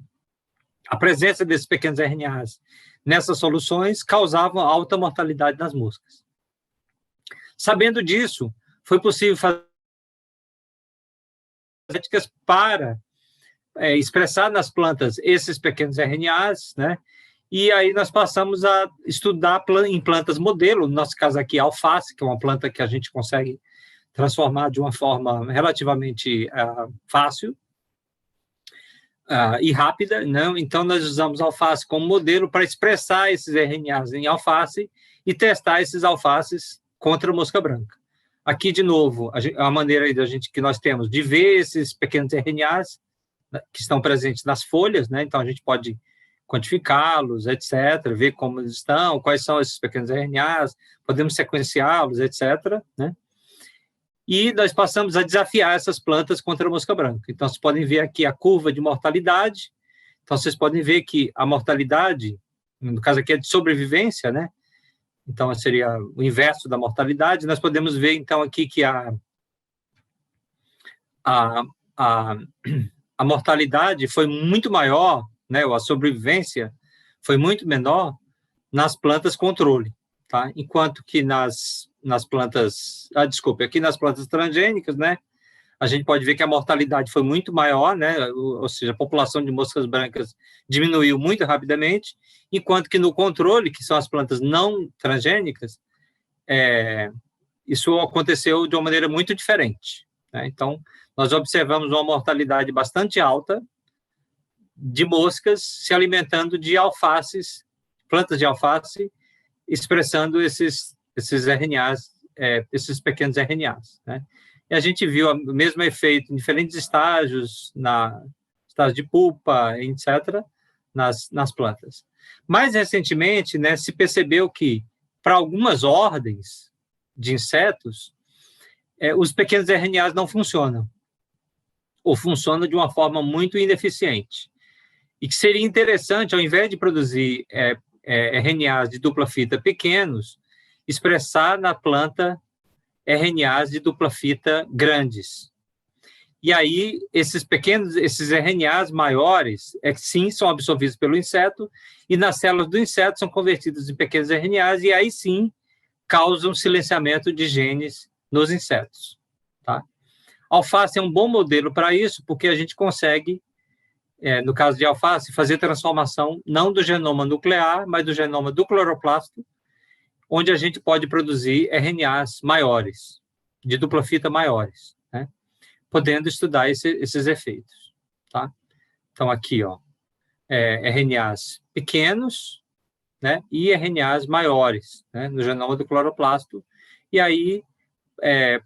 a presença desses pequenos RNAs nessas soluções causavam alta mortalidade nas moscas. Sabendo disso, foi possível fazer técnicas para expressar nas plantas esses pequenos RNAs, né? E aí nós passamos a estudar em plantas modelo, no nosso caso aqui, a alface, que é uma planta que a gente consegue transformar de uma forma relativamente fácil e rápida, né? Então nós usamos a alface como modelo para expressar esses RNAs em alface e testar esses alfaces contra a mosca branca. Aqui, de novo, a maneira aí que nós temos de ver esses pequenos RNAs que estão presentes nas folhas, né? Então, a gente pode quantificá-los, etc., ver como eles estão, quais são esses pequenos RNAs, podemos sequenciá-los, etc., né? E nós passamos a desafiar essas plantas contra a mosca branca. Então, vocês podem ver aqui a curva de mortalidade. Então, vocês podem ver que a mortalidade, no caso aqui é de sobrevivência, né? Então, seria o inverso da mortalidade. Nós podemos ver, então, aqui que a mortalidade foi muito maior, né, ou a sobrevivência foi muito menor nas plantas controle, tá? Enquanto que nas plantas... aqui nas plantas transgênicas, né, a gente pode ver que a mortalidade foi muito maior, né, ou seja, a população de moscas brancas diminuiu muito rapidamente, enquanto que no controle, que são as plantas não transgênicas, isso aconteceu de uma maneira muito diferente, né? Então, nós observamos uma mortalidade bastante alta de moscas se alimentando de alfaces, plantas de alface, expressando esses RNAs, esses pequenos RNAs, né? E a gente viu o mesmo efeito em diferentes estágios, estágio de pupa, etc., nas plantas. Mais recentemente, né, se percebeu que, para algumas ordens de insetos, os pequenos RNAs não funcionam, ou funcionam de uma forma muito ineficiente. E que seria interessante, ao invés de produzir RNAs de dupla fita pequenos, expressar na planta RNAs de dupla fita grandes. E aí, esses RNAs maiores, sim, são absorvidos pelo inseto, e nas células do inseto são convertidos em pequenos RNAs, e aí sim causam silenciamento de genes nos insetos. Tá? Alface é um bom modelo para isso, porque a gente consegue, no caso de alface, fazer transformação não do genoma nuclear, mas do genoma do cloroplasto, onde a gente pode produzir RNAs maiores, de dupla fita maiores, né? Podendo estudar esses efeitos. Tá? Então, aqui, RNAs pequenos, né, e RNAs maiores, né, no genoma do cloroplasto, e aí,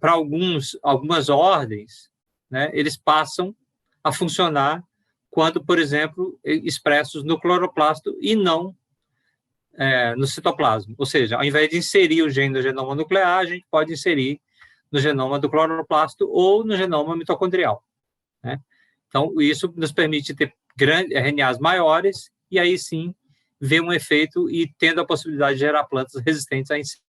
para algumas ordens, né, eles passam a funcionar quando, por exemplo, expressos no cloroplasto e não no citoplasma. Ou seja, ao invés de inserir o gene no genoma nuclear, a gente pode inserir no genoma do cloroplasto ou no genoma mitocondrial. Né? Então, isso nos permite ter RNAs maiores e aí sim ver um efeito e tendo a possibilidade de gerar plantas resistentes a insetos.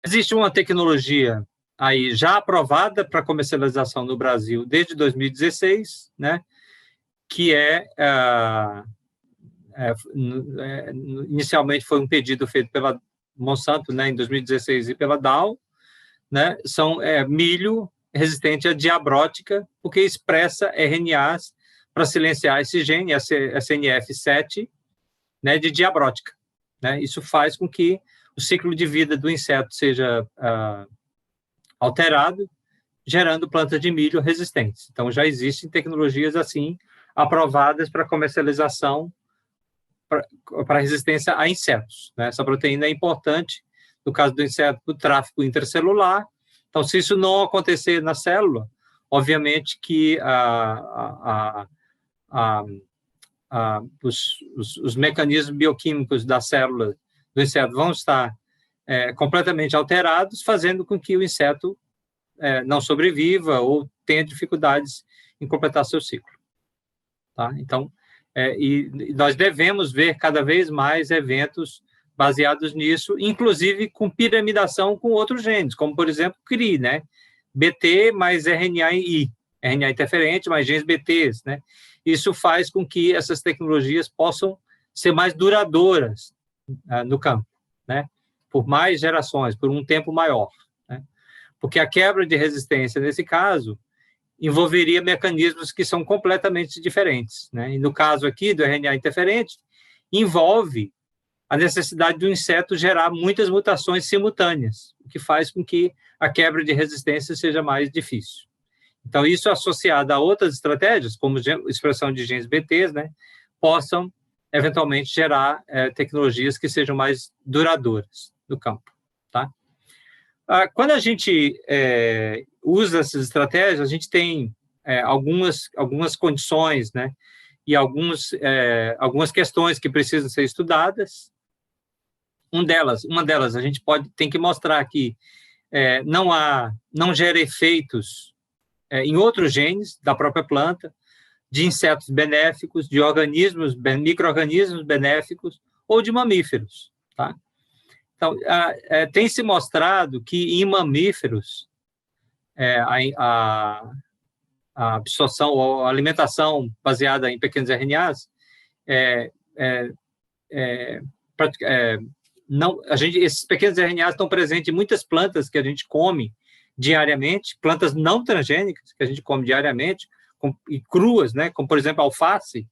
Existe uma tecnologia aí já aprovada para comercialização no Brasil desde 2016, né, que inicialmente foi um pedido feito pela Monsanto, né, em 2016 e pela Dow, né, são milho resistente à diabrótica, porque expressa RNAs para silenciar esse gene, SNF7, né, de diabrótica. Né? Isso faz com que o ciclo de vida do inseto seja alterado, gerando plantas de milho resistentes. Então, já existem tecnologias assim aprovadas para comercialização para resistência a insetos. Né? Essa proteína é importante, no caso do inseto, para o tráfego intracelular. Então, se isso não acontecer na célula, obviamente que os mecanismos bioquímicos da célula do inseto vão estar completamente alterados, fazendo com que o inseto não sobreviva ou tenha dificuldades em completar seu ciclo. Tá? Então, e nós devemos ver cada vez mais eventos baseados nisso, inclusive com piramidação com outros genes, como, por exemplo, CRI, né? BT mais RNA-I, RNA interferente mais genes BTs, né? Isso faz com que essas tecnologias possam ser mais duradouras no campo, né? Por mais gerações, por um tempo maior, né? Porque a quebra de resistência, nesse caso, envolveria mecanismos que são completamente diferentes, né? E no caso aqui do RNA interferente, envolve a necessidade do inseto gerar muitas mutações simultâneas, o que faz com que a quebra de resistência seja mais difícil. Então, isso associado a outras estratégias, como expressão de genes BTs, né, possam, eventualmente, gerar tecnologias que sejam mais duradouras no campo. Tá? Quando a gente usa essas estratégias, a gente tem algumas condições, né, e algumas questões que precisam ser estudadas. Uma delas a gente tem que mostrar que não gera efeitos em outros genes da própria planta, de insetos benéficos, de micro-organismos benéficos ou de mamíferos. Tá? Então, tem se mostrado que em mamíferos a absorção ou a alimentação baseada em pequenos RNAs esses pequenos RNAs estão presentes em muitas plantas que a gente come diariamente, plantas não transgênicas que a gente come diariamente, e cruas, né, como, por exemplo, alface,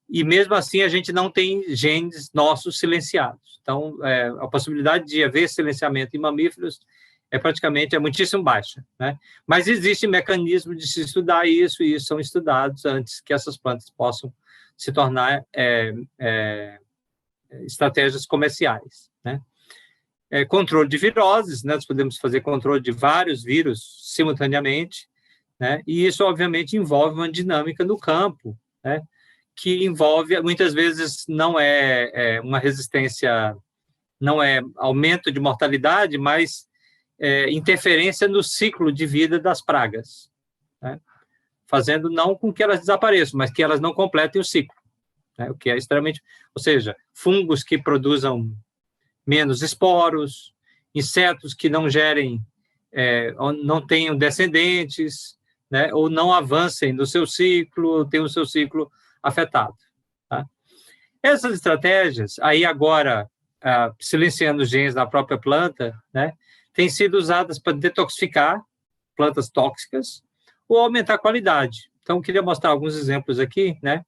e mesmo assim a gente não tem genes nossos silenciados. Então, a possibilidade de haver silenciamento em mamíferos é muitíssimo baixa. Né? Mas existe mecanismo de se estudar isso, e são estudados antes que essas plantas possam se tornar estratégias comerciais. Né? Controle de viroses, né? Nós podemos fazer controle de vários vírus simultaneamente, né? E isso, obviamente, envolve uma dinâmica no campo, né? Que envolve, muitas vezes, não é uma resistência, não é aumento de mortalidade, mas interferência no ciclo de vida das pragas, né? Fazendo não com que elas desapareçam, mas que elas não completem o ciclo, né? O que é extremamente... Ou seja, fungos que produzam menos esporos, insetos que não gerem, não tenham descendentes, né? Ou não avancem no seu ciclo, tenham o seu ciclo afetado, tá? Essas estratégias, aí agora, silenciando os genes da própria planta, né, têm sido usadas para detoxificar plantas tóxicas ou aumentar a qualidade. Então, queria mostrar alguns exemplos aqui, né?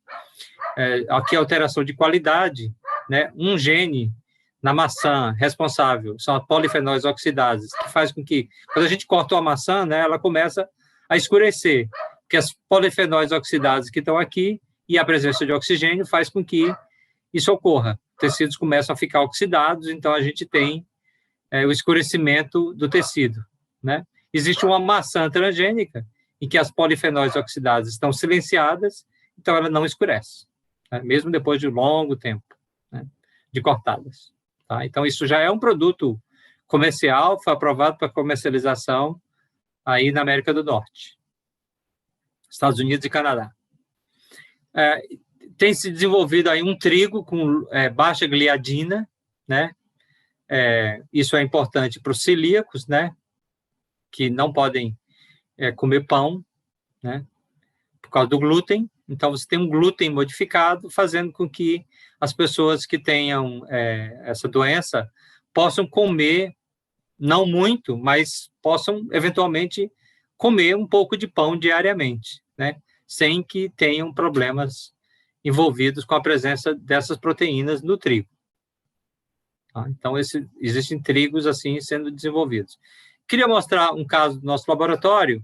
Aqui a alteração de qualidade, né? Um gene na maçã responsável são as polifenóis oxidases, que faz com que, quando a gente corta uma maçã, né, ela começa a escurecer, porque as polifenóis oxidases que estão aqui e a presença de oxigênio faz com que isso ocorra. Tecidos começam a ficar oxidados, então a gente tem o escurecimento do tecido, né? Existe uma maçã transgênica em que as polifenóis oxidadas estão silenciadas, então ela não escurece, né? Mesmo depois de um longo tempo, né, de cortadas, tá? Então isso já é um produto comercial, foi aprovado para comercialização aí na América do Norte, Estados Unidos e Canadá. Tem se desenvolvido aí um trigo com baixa gliadina, né? Isso é importante para os celíacos, né? Que não podem comer pão, né? Por causa do glúten. Então, você tem um glúten modificado, fazendo com que as pessoas que tenham essa doença possam comer, não muito, mas possam, eventualmente, comer um pouco de pão diariamente, né? Sem que tenham problemas envolvidos com a presença dessas proteínas no trigo. Tá? Então, existem trigos assim sendo desenvolvidos. Queria mostrar um caso do nosso laboratório,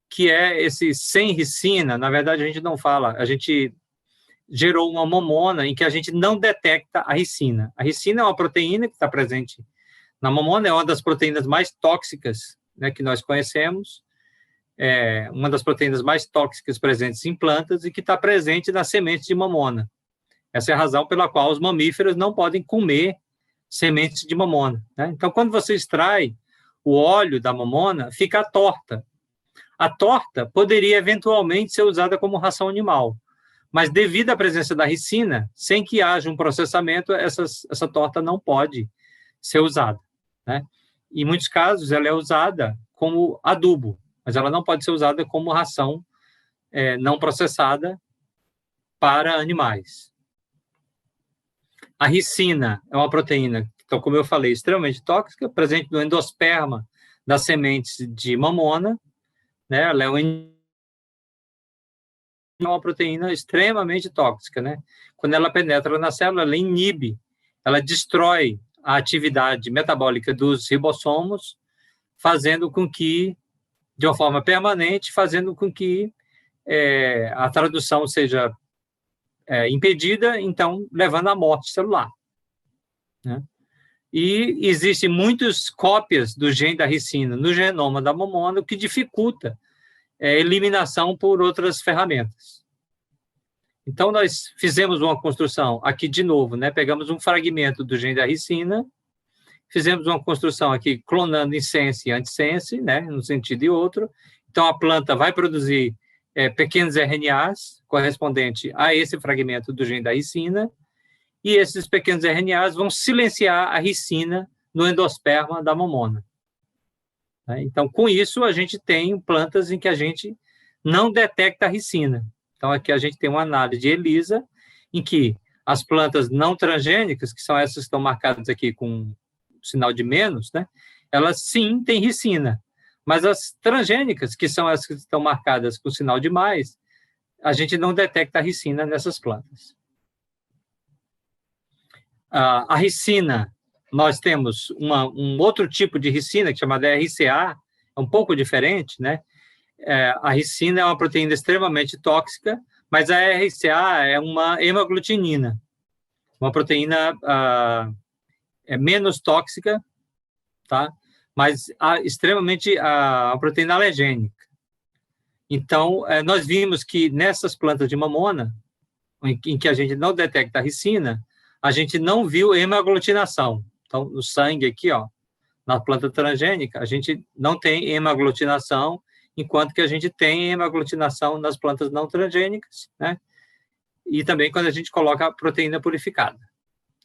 que é esse sem ricina. Na verdade, a gente não fala, a gente gerou uma mamona em que a gente não detecta a ricina. A ricina é uma proteína que está presente na mamona, é uma das proteínas mais tóxicas, né, que nós conhecemos, uma das proteínas mais tóxicas presentes em plantas e que está presente nas sementes de mamona. Essa é a razão pela qual os mamíferos não podem comer sementes de mamona, né? Então, quando você extrai o óleo da mamona, fica a torta. A torta poderia eventualmente ser usada como ração animal, mas devido à presença da ricina, sem que haja um processamento, essa torta não pode ser usada, né? Em muitos casos, ela é usada como adubo, mas ela não pode ser usada como ração não processada para animais. A ricina é uma proteína, então, como eu falei, extremamente tóxica, presente no endosperma das sementes de mamona, né? Ela é uma proteína extremamente tóxica, né? Quando ela penetra na célula, ela inibe, ela destrói a atividade metabólica dos ribossomos, fazendo com que, de uma forma permanente, fazendo com que a tradução seja impedida, então levando à morte celular, né? E existem muitas cópias do gene da ricina no genoma da mamona, o que dificulta a eliminação por outras ferramentas. Então, nós fizemos uma construção aqui de novo, né? Pegamos um fragmento do gene da ricina, fizemos uma construção aqui clonando insense e antissense, né? Num sentido e outro. Então, a planta vai produzir pequenos RNAs correspondente a esse fragmento do gene da ricina, e esses pequenos RNAs vão silenciar a ricina no endosperma da mamona. Então, com isso, a gente tem plantas em que a gente não detecta a ricina. Então, aqui a gente tem uma análise de ELISA, em que as plantas não transgênicas, que são essas que estão marcadas aqui com sinal de menos, né? Elas sim têm ricina. Mas as transgênicas, que são essas que estão marcadas com sinal de mais, a gente não detecta a ricina nessas plantas. A ricina, nós temos um outro tipo de ricina, que é chamada RCA, é um pouco diferente, né? A ricina é uma proteína extremamente tóxica, mas a RCA é uma hemaglutinina, uma proteína menos tóxica, tá? Mas extremamente a proteína alergênica. Então, nós vimos que nessas plantas de mamona, em que a gente não detecta a ricina, a gente não viu hemaglutinação. Então, no sangue aqui, ó, Na planta transgênica, a gente não tem hemaglutinação, enquanto que a gente tem hemaglutinação nas plantas não transgênicas, né? E também quando a gente coloca a proteína purificada.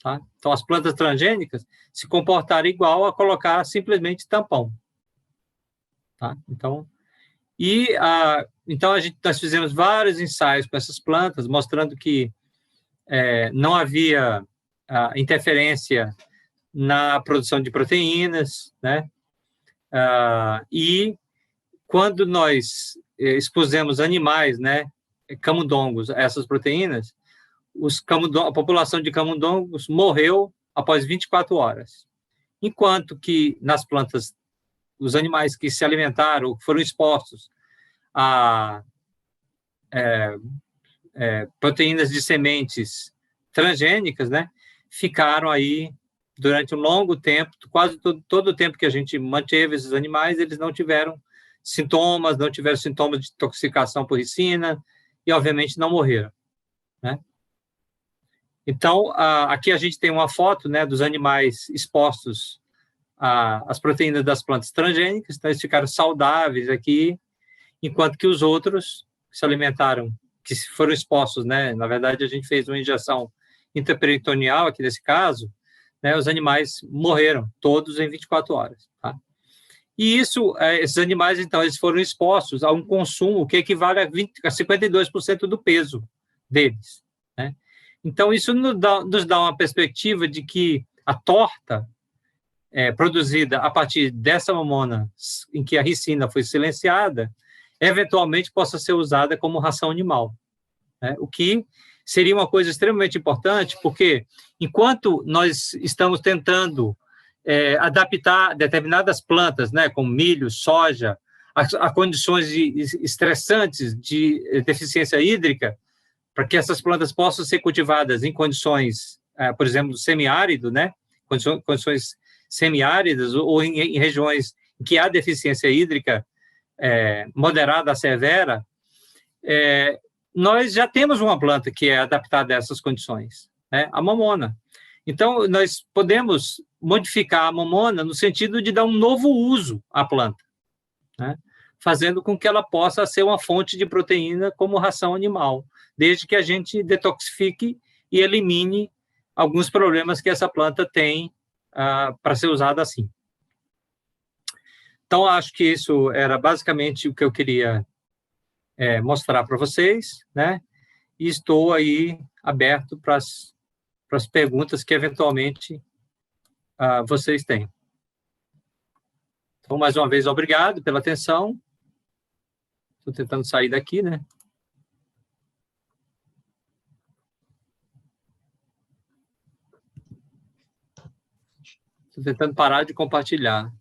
Tá? Então, as plantas transgênicas se comportaram igual a colocar simplesmente tampão. Tá? Então, nós fizemos vários ensaios com essas plantas, mostrando que não havia interferência na produção de proteínas, né? E quando nós expusemos animais, né, camundongos, a essas proteínas, a população de camundongos morreu após 24 horas. Enquanto que nas plantas, os animais que se alimentaram, foram expostos a proteínas de sementes transgênicas, né, ficaram aí durante um longo tempo, quase todo o tempo que a gente manteve esses animais, eles não tiveram sintomas de intoxicação por ricina e, obviamente, não morreram, né? Então, aqui a gente tem uma foto, né, dos animais expostos às proteínas das plantas transgênicas, então eles ficaram saudáveis aqui, enquanto que os outros que se alimentaram, que foram expostos, né, na verdade a gente fez uma injeção intraperitoneal aqui nesse caso, né, os animais morreram, todos em 24 horas. Tá? E esses animais, então, eles foram expostos a um consumo que equivale a 52% do peso deles. Né? Então, isso nos dá uma perspectiva de que a torta produzida a partir dessa mamona, em que a ricina foi silenciada, eventualmente possa ser usada como ração animal. Né? O que seria uma coisa extremamente importante, porque enquanto nós estamos tentando adaptar determinadas plantas, né, como milho, soja, a condições estressantes de deficiência hídrica, para que essas plantas possam ser cultivadas em condições, por exemplo, semiárido, né, condições semiáridas ou em regiões em que há deficiência hídrica moderada a severa, nós já temos uma planta que é adaptada a essas condições, né? A mamona. Então, nós podemos modificar a mamona no sentido de dar um novo uso à planta, né? Fazendo com que ela possa ser uma fonte de proteína como ração animal, desde que a gente detoxifique e elimine alguns problemas que essa planta tem para ser usada assim. Então, acho que isso era basicamente o que eu queria mostrar para vocês, né? E estou aí aberto para as perguntas que eventualmente vocês têm. Então, mais uma vez, obrigado pela atenção. Estou tentando sair daqui, né? Estou tentando parar de compartilhar.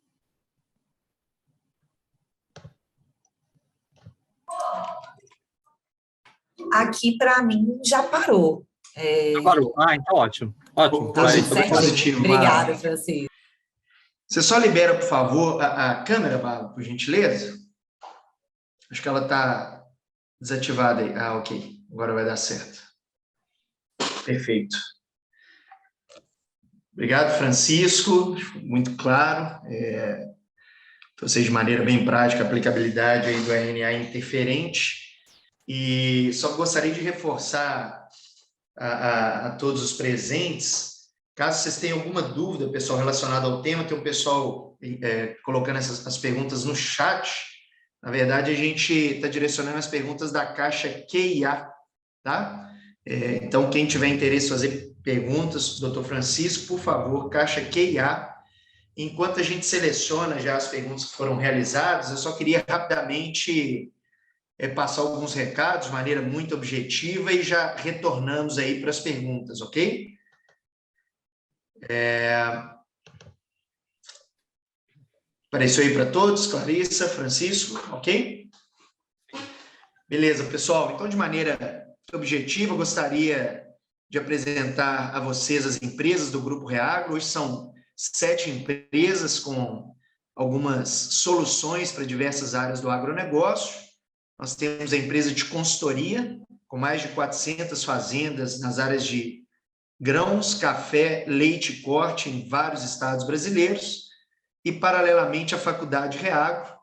Aqui, para mim, já parou. Já parou. Então ótimo. Ótimo. Tá positivo. Obrigada, Francisco. Você só libera, por favor, a câmera, Bárbara, por gentileza? Acho que ela está desativada aí. Ok. Agora vai dar certo. Perfeito. Obrigado, Francisco. Muito claro. Trouxe de maneira bem prática a aplicabilidade aí do RNA interferente. E só gostaria de reforçar a todos os presentes, caso vocês tenham alguma dúvida, pessoal, relacionada ao tema, tem um pessoal colocando as perguntas no chat. Na verdade, a gente está direcionando as perguntas da caixa QIA, tá? Então, quem tiver interesse em fazer perguntas, doutor Francisco, por favor, caixa QIA. Enquanto a gente seleciona já as perguntas que foram realizadas, eu só queria rapidamente passar alguns recados de maneira muito objetiva e já retornamos aí para as perguntas, ok? Apareceu aí para todos, Clarissa, Francisco, ok? Beleza, pessoal. Então, de maneira objetiva, eu gostaria de apresentar a vocês as empresas do Grupo Reagro. Hoje são 7 empresas com algumas soluções para diversas áreas do agronegócio. Nós temos a empresa de consultoria, com mais de 400 fazendas nas áreas de grãos, café, leite e corte em vários estados brasileiros. e, paralelamente, a Faculdade Reagro,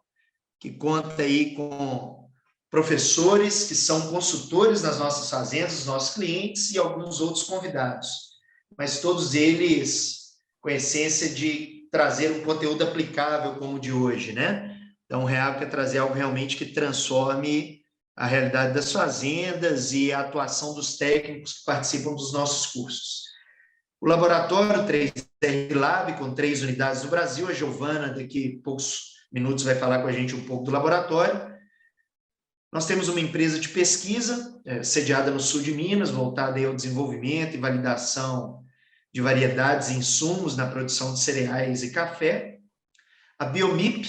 que conta aí com professores que são consultores nas nossas fazendas, os nossos clientes e alguns outros convidados, mas todos eles com a essência de trazer um conteúdo aplicável como o de hoje, né? Então, o Reagro quer trazer algo realmente que transforme a realidade das fazendas e a atuação dos técnicos que participam dos nossos cursos. O laboratório 3R Lab, com 3 unidades no Brasil, a Giovana, daqui a poucos minutos, vai falar com a gente um pouco do laboratório. Nós temos uma empresa de pesquisa, sediada no sul de Minas, voltada aí ao desenvolvimento e validação de variedades e insumos na produção de cereais e café. A Biomip,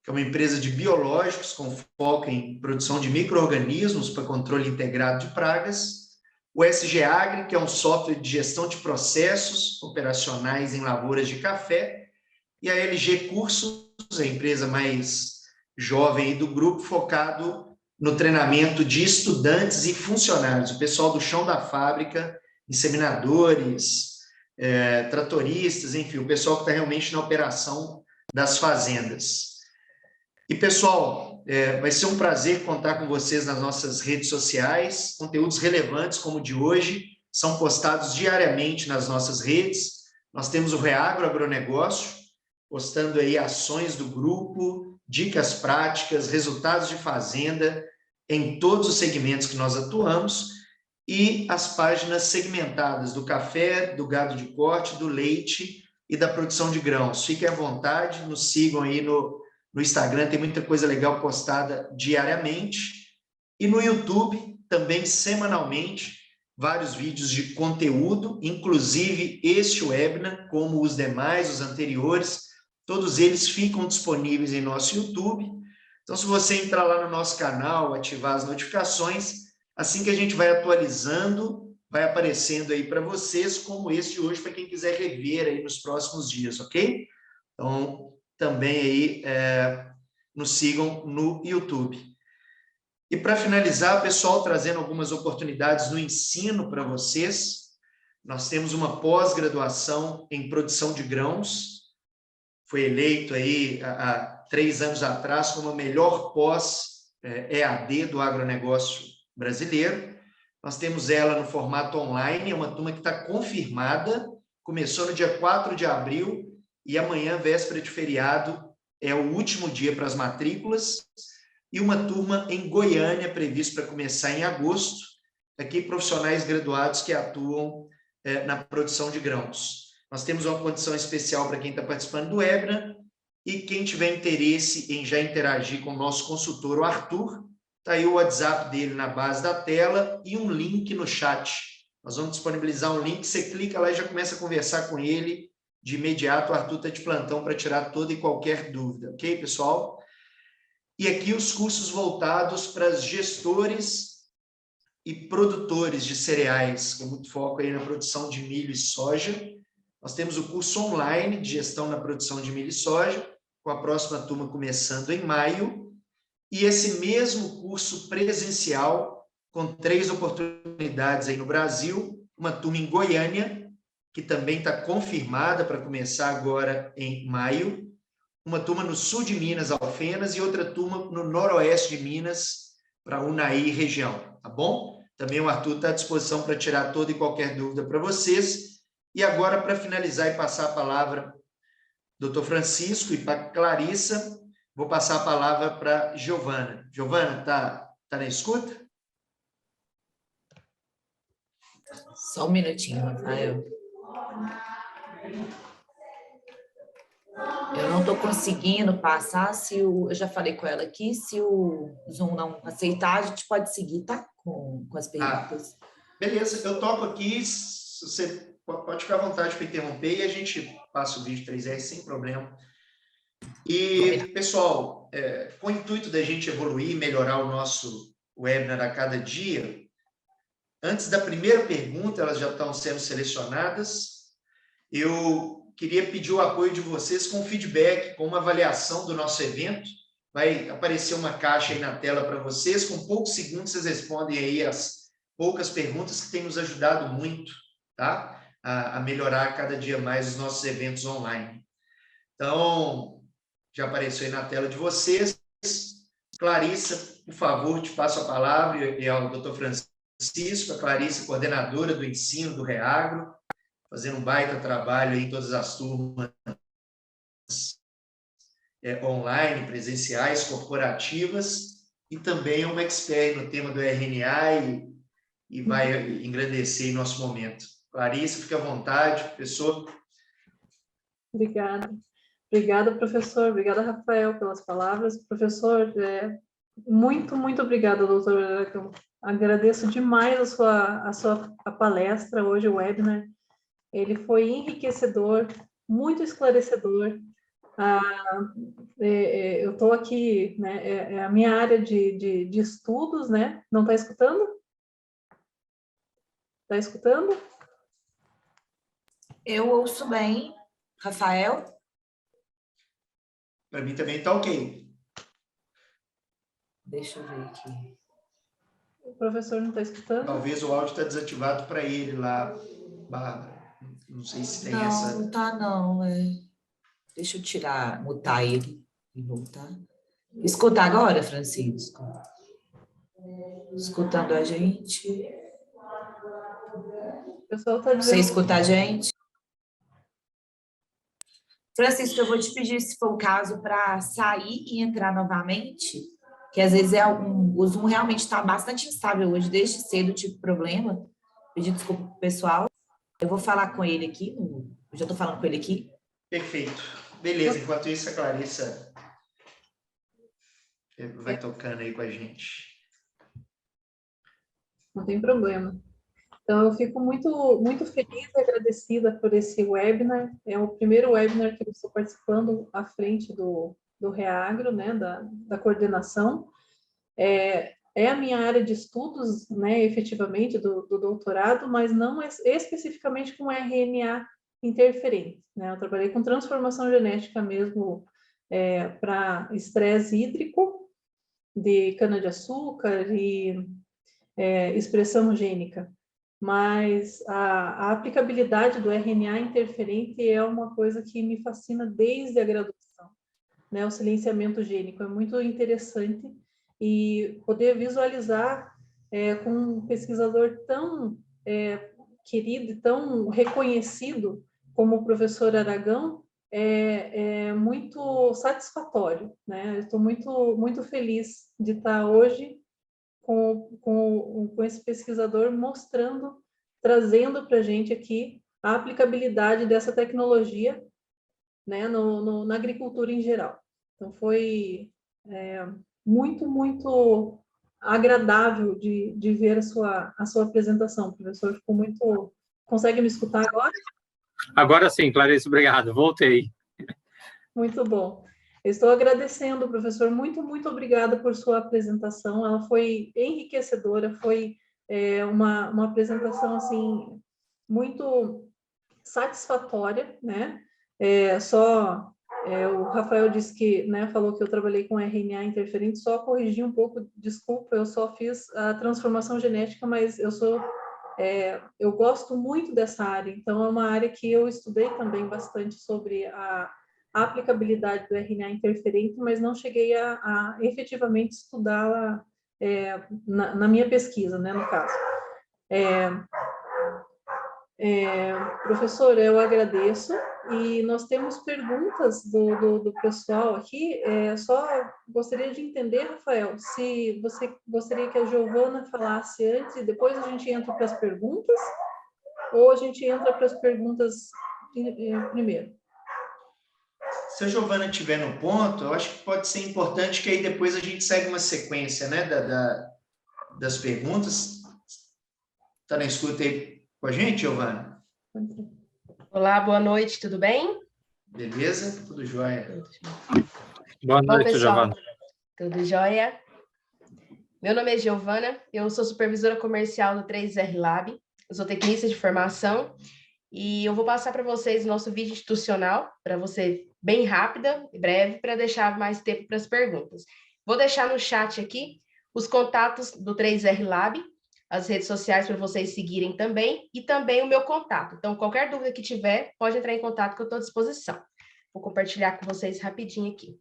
que é uma empresa de biológicos com foco em produção de micro-organismos para controle integrado de pragas. O SG Agri, que é um software de gestão de processos operacionais em lavouras de café. E a LG Cursos, a empresa mais jovem do grupo, focado no treinamento de estudantes e funcionários, o pessoal do chão da fábrica, inseminadores, tratoristas, enfim, o pessoal que está realmente na operação das fazendas. E, pessoal, vai ser um prazer contar com vocês nas nossas redes sociais. Conteúdos relevantes como o de hoje são postados diariamente nas nossas redes. Nós temos o Reagro Agronegócio, postando aí ações do grupo, dicas práticas, resultados de fazenda em todos os segmentos que nós atuamos, e as páginas segmentadas do café, do gado de corte, do leite e da produção de grãos. Fiquem à vontade, nos sigam aí no Instagram, tem muita coisa legal postada diariamente, e no YouTube também semanalmente, vários vídeos de conteúdo, inclusive este webinar, como os demais, os anteriores, todos eles ficam disponíveis em nosso YouTube. Então, se você entrar lá no nosso canal, ativar as notificações, assim que a gente vai atualizando, vai aparecendo aí para vocês, como esse de hoje, para quem quiser rever aí nos próximos dias, ok? Então, também aí nos sigam no YouTube. E para finalizar, pessoal, trazendo algumas oportunidades no ensino para vocês, nós temos uma pós-graduação em produção de grãos, foi eleito aí há 3 anos atrás como a melhor pós-EAD do agronegócio brasileiro. Nós temos ela no formato online, é uma turma que está confirmada, começou no dia 4 de abril e amanhã, véspera de feriado, é o último dia para as matrículas, e uma turma em Goiânia, prevista para começar em agosto, aqui profissionais graduados que atuam na produção de grãos. Nós temos uma condição especial para quem está participando do webinar, e quem tiver interesse em já interagir com o nosso consultor, o Arthur, está aí o WhatsApp dele na base da tela e um link no chat. Nós vamos disponibilizar um link, você clica lá e já começa a conversar com ele de imediato. O Arthur está de plantão para tirar toda e qualquer dúvida, ok, pessoal? E aqui os cursos voltados para os gestores e produtores de cereais, com muito foco aí na produção de milho e soja. Nós temos o curso online de gestão na produção de milho e soja, com a próxima turma começando em maio, e esse mesmo curso presencial, com 3 oportunidades aí no Brasil, uma turma em Goiânia, que também está confirmada para começar agora em maio, uma turma no sul de Minas, Alfenas, e outra turma no noroeste de Minas, para Unai região, tá bom? Também o Arthur está à disposição para tirar toda e qualquer dúvida para vocês. E agora, para finalizar e passar a palavra doutor Francisco e para Clarissa, vou passar a palavra para Giovana. Giovana, tá na escuta? Só um minutinho, Rafael. Eu não estou conseguindo passar, eu já falei com ela aqui, se o Zoom não aceitar, a gente pode seguir, tá? Com as perguntas. Beleza, eu toco aqui, você pode ficar à vontade para interromper e a gente passa o vídeo 3R sem problema. E, pessoal, com o intuito da gente evoluir e melhorar o nosso webinar a cada dia, antes da primeira pergunta, elas já estão sendo selecionadas, eu queria pedir o apoio de vocês com feedback, com uma avaliação do nosso evento. Vai aparecer uma caixa aí na tela para vocês, com poucos segundos vocês respondem aí as poucas perguntas que têm nos ajudado muito, tá? A melhorar cada dia mais os nossos eventos online. Então, já apareceu aí na tela de vocês. Clarissa, por favor, te passo a palavra, e ao doutor Francisco, a Clarissa, coordenadora do ensino do Reagro, fazendo um baita trabalho aí em todas as turmas online, presenciais, corporativas, e também é uma expert no tema do RNA e vai engrandecer em nosso momento. Clarissa, fique à vontade, professor. Obrigada. Obrigada, professor. Obrigada, Rafael, pelas palavras. Professor, muito, muito obrigada, doutor Aragão. Agradeço demais a sua palestra hoje, o webinar. Ele foi enriquecedor, muito esclarecedor. Eu estou aqui, né, é a minha área de estudos, né? Não está escutando? Está escutando? Eu ouço bem. Rafael? Para mim também está ok. Deixa eu ver aqui. O professor não está escutando? Talvez o áudio está desativado para ele lá, Bárbara. Não sei se tem essa... Não, tá não. Deixa eu tirar, mutar ele e voltar. Escuta agora, Francisco? Escutando a gente? O pessoal está dizendo... Você escuta a gente? Francisco, eu vou te pedir, se for o caso, para sair e entrar novamente, que às vezes o Zoom realmente está bastante instável hoje, desde cedo tive problema. Pedir desculpa para o pessoal. Eu vou falar com ele aqui, eu já estou falando com ele aqui. Perfeito. Beleza, enquanto isso a Clarissa vai tocando aí com a gente. Não tem problema. Então, eu fico muito, muito feliz e agradecida por esse webinar. É o primeiro webinar que eu estou participando à frente do Reagro, né, da coordenação. É a minha área de estudos, né, efetivamente, do doutorado, mas não especificamente com RNA interferente, né? Eu trabalhei com transformação genética mesmo para estresse hídrico de cana-de-açúcar e expressão gênica. Mas a aplicabilidade do RNA interferente é uma coisa que me fascina desde a graduação, né? O silenciamento gênico é muito interessante e poder visualizar com um pesquisador tão querido e tão reconhecido como o professor Aragão é muito satisfatório, né? Eu estou muito, muito feliz de estar hoje com esse pesquisador mostrando, trazendo para a gente aqui a aplicabilidade dessa tecnologia, né, na agricultura em geral. Então, foi muito, muito agradável de ver a sua apresentação, professor. Ficou muito... Consegue me escutar agora? Agora sim, Clarice, obrigado. Voltei. Muito bom. Estou agradecendo, professor. Muito, muito obrigada por sua apresentação. Ela foi enriquecedora, foi uma apresentação assim muito satisfatória, né? O Rafael disse que, né, falou que eu trabalhei com RNA interferente, só corrigi um pouco, desculpa, eu só fiz a transformação genética, mas eu gosto muito dessa área, então é uma área que eu estudei também bastante sobre a aplicabilidade do RNA interferente, mas não cheguei a efetivamente estudá-la na minha pesquisa, né, no caso. Professor, eu agradeço e nós temos perguntas do pessoal aqui. Só gostaria de entender, Rafael, se você gostaria que a Giovana falasse antes e depois a gente entra para as perguntas, ou a gente entra para as perguntas primeiro? Se a Giovana estiver no ponto, eu acho que pode ser importante que aí depois a gente segue uma sequência, né, das perguntas. Está na escuta aí com a gente, Giovana? Olá, boa noite, tudo bem? Beleza? Tudo jóia. Boa noite, pessoal, Giovana. Tudo jóia? Meu nome é Giovana, eu sou supervisora comercial do 3R Lab, eu sou tecnista de formação e eu vou passar para vocês o nosso vídeo institucional, para você bem rápida e breve, para deixar mais tempo para as perguntas. Vou deixar no chat aqui os contatos do 3R Lab, as redes sociais para vocês seguirem também, e também o meu contato. Então, qualquer dúvida que tiver, pode entrar em contato que eu estou à disposição. Vou compartilhar com vocês rapidinho aqui.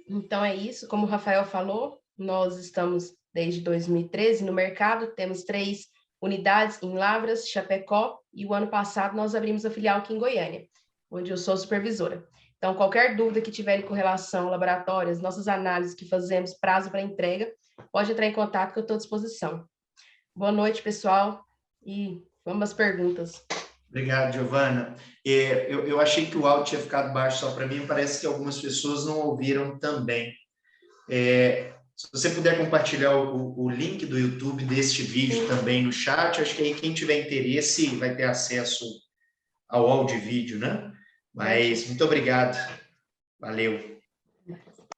Então é isso, como o Rafael falou, nós estamos desde 2013 no mercado, temos 3 unidades em Lavras, Chapecó, e o ano passado nós abrimos a filial aqui em Goiânia, onde eu sou supervisora. Então, qualquer dúvida que tiverem com relação ao laboratório, as nossas análises que fazemos, prazo para entrega, pode entrar em contato que eu estou à disposição. Boa noite, pessoal, e vamos às perguntas. Obrigado, Giovana. Eu achei que o áudio tinha ficado baixo só para mim, parece que algumas pessoas não ouviram também. Se você puder compartilhar o link do YouTube deste vídeo também no chat, acho que aí quem tiver interesse vai ter acesso ao áudio e vídeo, né? Mas muito obrigado. Valeu.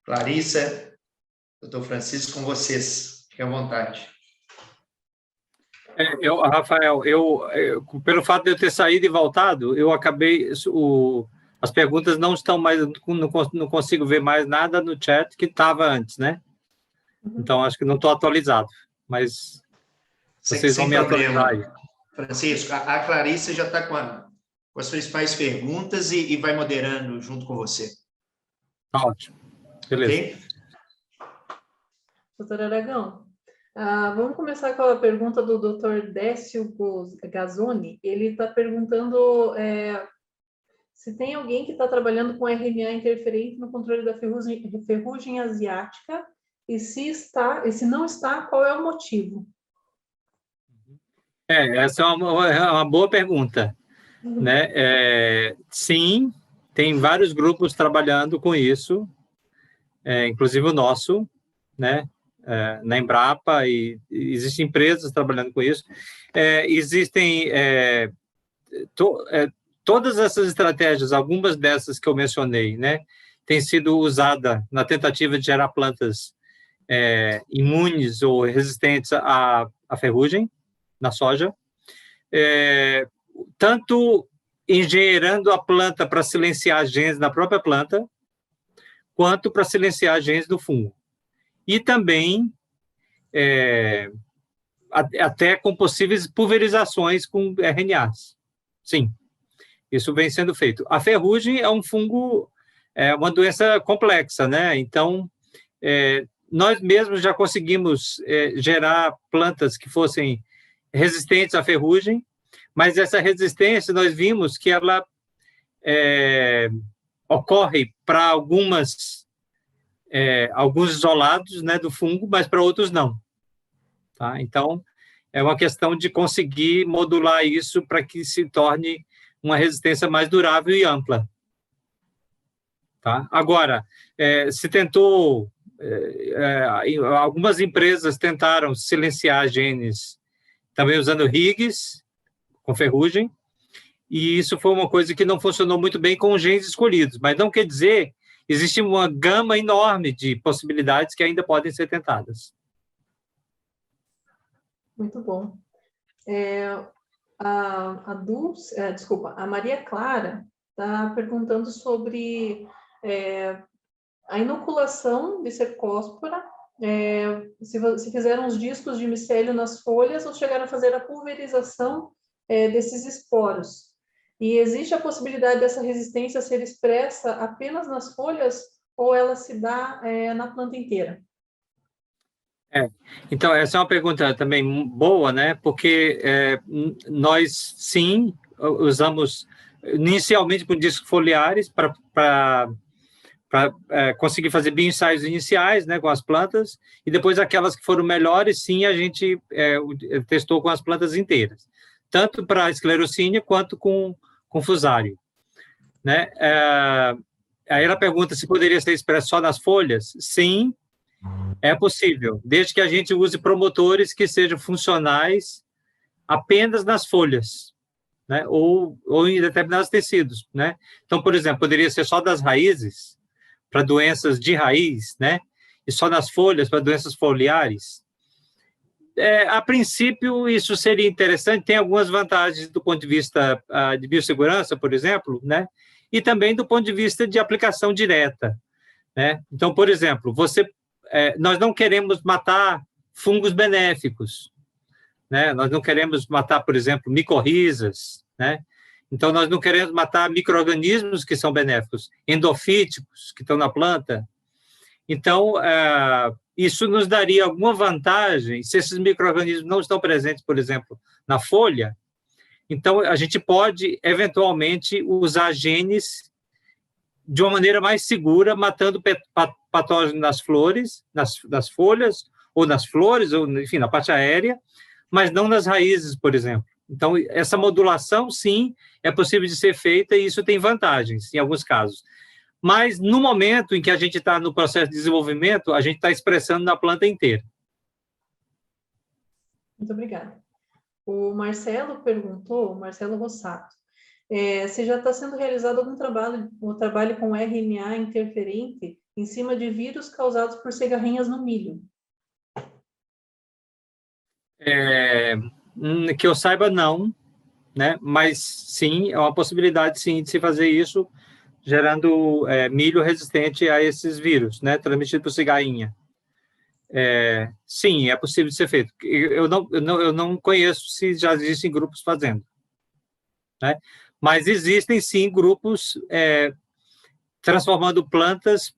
Clarissa, doutor Francisco, com vocês. Fiquem à vontade. Rafael, pelo fato de eu ter saído e voltado, eu acabei, as perguntas não estão mais, não consigo ver mais nada no chat que estava antes, né? Então, acho que não estou atualizado, mas vocês vão me atualizar aí. Francisco, a Clarissa já está com as principais perguntas e vai moderando junto com você. Tá ótimo. Beleza. Okay? Doutor Aragão, vamos começar com a pergunta do Dr. Décio Gazzoni. Ele está perguntando se tem alguém que está trabalhando com RNA interferente no controle da ferrugem asiática e se não está, qual é o motivo? Essa é uma boa pergunta. Né? Sim, tem vários grupos trabalhando com isso, inclusive o nosso, né? Na Embrapa, e existem empresas trabalhando com isso. Existem todas essas estratégias, algumas dessas que eu mencionei, né? Têm sido usadas na tentativa de gerar plantas imunes ou resistentes à ferrugem, na soja, tanto engenheirando a planta para silenciar genes na própria planta, quanto para silenciar genes do fungo. E também até com possíveis pulverizações com RNAs. Sim, isso vem sendo feito. A ferrugem é um fungo, uma doença complexa, né? Então, nós mesmos já conseguimos gerar plantas que fossem resistentes à ferrugem, mas essa resistência nós vimos que ela ocorre para algumas alguns isolados, né, do fungo, mas para outros não. Tá? Então, é uma questão de conseguir modular isso para que se torne uma resistência mais durável e ampla. Tá? Agora, se tentou, algumas empresas tentaram silenciar genes também usando Higgs, com ferrugem, e isso foi uma coisa que não funcionou muito bem com os genes escolhidos, mas não quer dizer, existe uma gama enorme de possibilidades que ainda podem ser tentadas. Muito bom. A Maria Clara está perguntando sobre a inoculação de cercóspora, se fizeram os discos de micélio nas folhas ou chegaram a fazer a pulverização desses esporos. E existe a possibilidade dessa resistência ser expressa apenas nas folhas ou ela se dá na planta inteira? Então, essa é uma pergunta também boa, né? Porque nós, sim, usamos inicialmente com discos foliares para conseguir fazer bioensaios iniciais, né, com as plantas, e depois aquelas que foram melhores, sim, a gente testou com as plantas inteiras, tanto para a esclerosínia quanto com fusário, né? Aí ela pergunta se poderia ser expresso só nas folhas. Sim, é possível, desde que a gente use promotores que sejam funcionais apenas nas folhas, né? Ou em determinados tecidos, né? Então, por exemplo, poderia ser só das raízes, para doenças de raiz, né? E só nas folhas, para doenças foliares. A princípio, isso seria interessante, tem algumas vantagens do ponto de vista de biossegurança, por exemplo, né? E também do ponto de vista de aplicação direta, né? Então, por exemplo, nós não queremos matar fungos benéficos, né? Nós não queremos matar, por exemplo, micorrizas, né? Então, nós não queremos matar micro-organismos que são benéficos, endofíticos, que estão na planta. Então, isso nos daria alguma vantagem se esses micro-organismos não estão presentes, por exemplo, na folha. Então, a gente pode, eventualmente, usar genes de uma maneira mais segura, matando patógenos nas flores, nas folhas, ou nas flores, ou, enfim, na parte aérea, mas não nas raízes, por exemplo. Então, essa modulação, sim, é possível de ser feita e isso tem vantagens, em alguns casos. Mas, no momento em que a gente está no processo de desenvolvimento, a gente está expressando na planta inteira. Muito obrigada. O Marcelo Rossato, se já está sendo realizado algum trabalho com RNA interferente em cima de vírus causados por cigarrinhas no milho? Que eu saiba, não, né? Mas, sim, é uma possibilidade, sim, de se fazer isso, gerando milho resistente a esses vírus, né? Transmitido por cigarrinha. Sim, é possível de ser feito. Eu não conheço se já existem grupos fazendo, né? Mas existem, sim, grupos transformando plantas,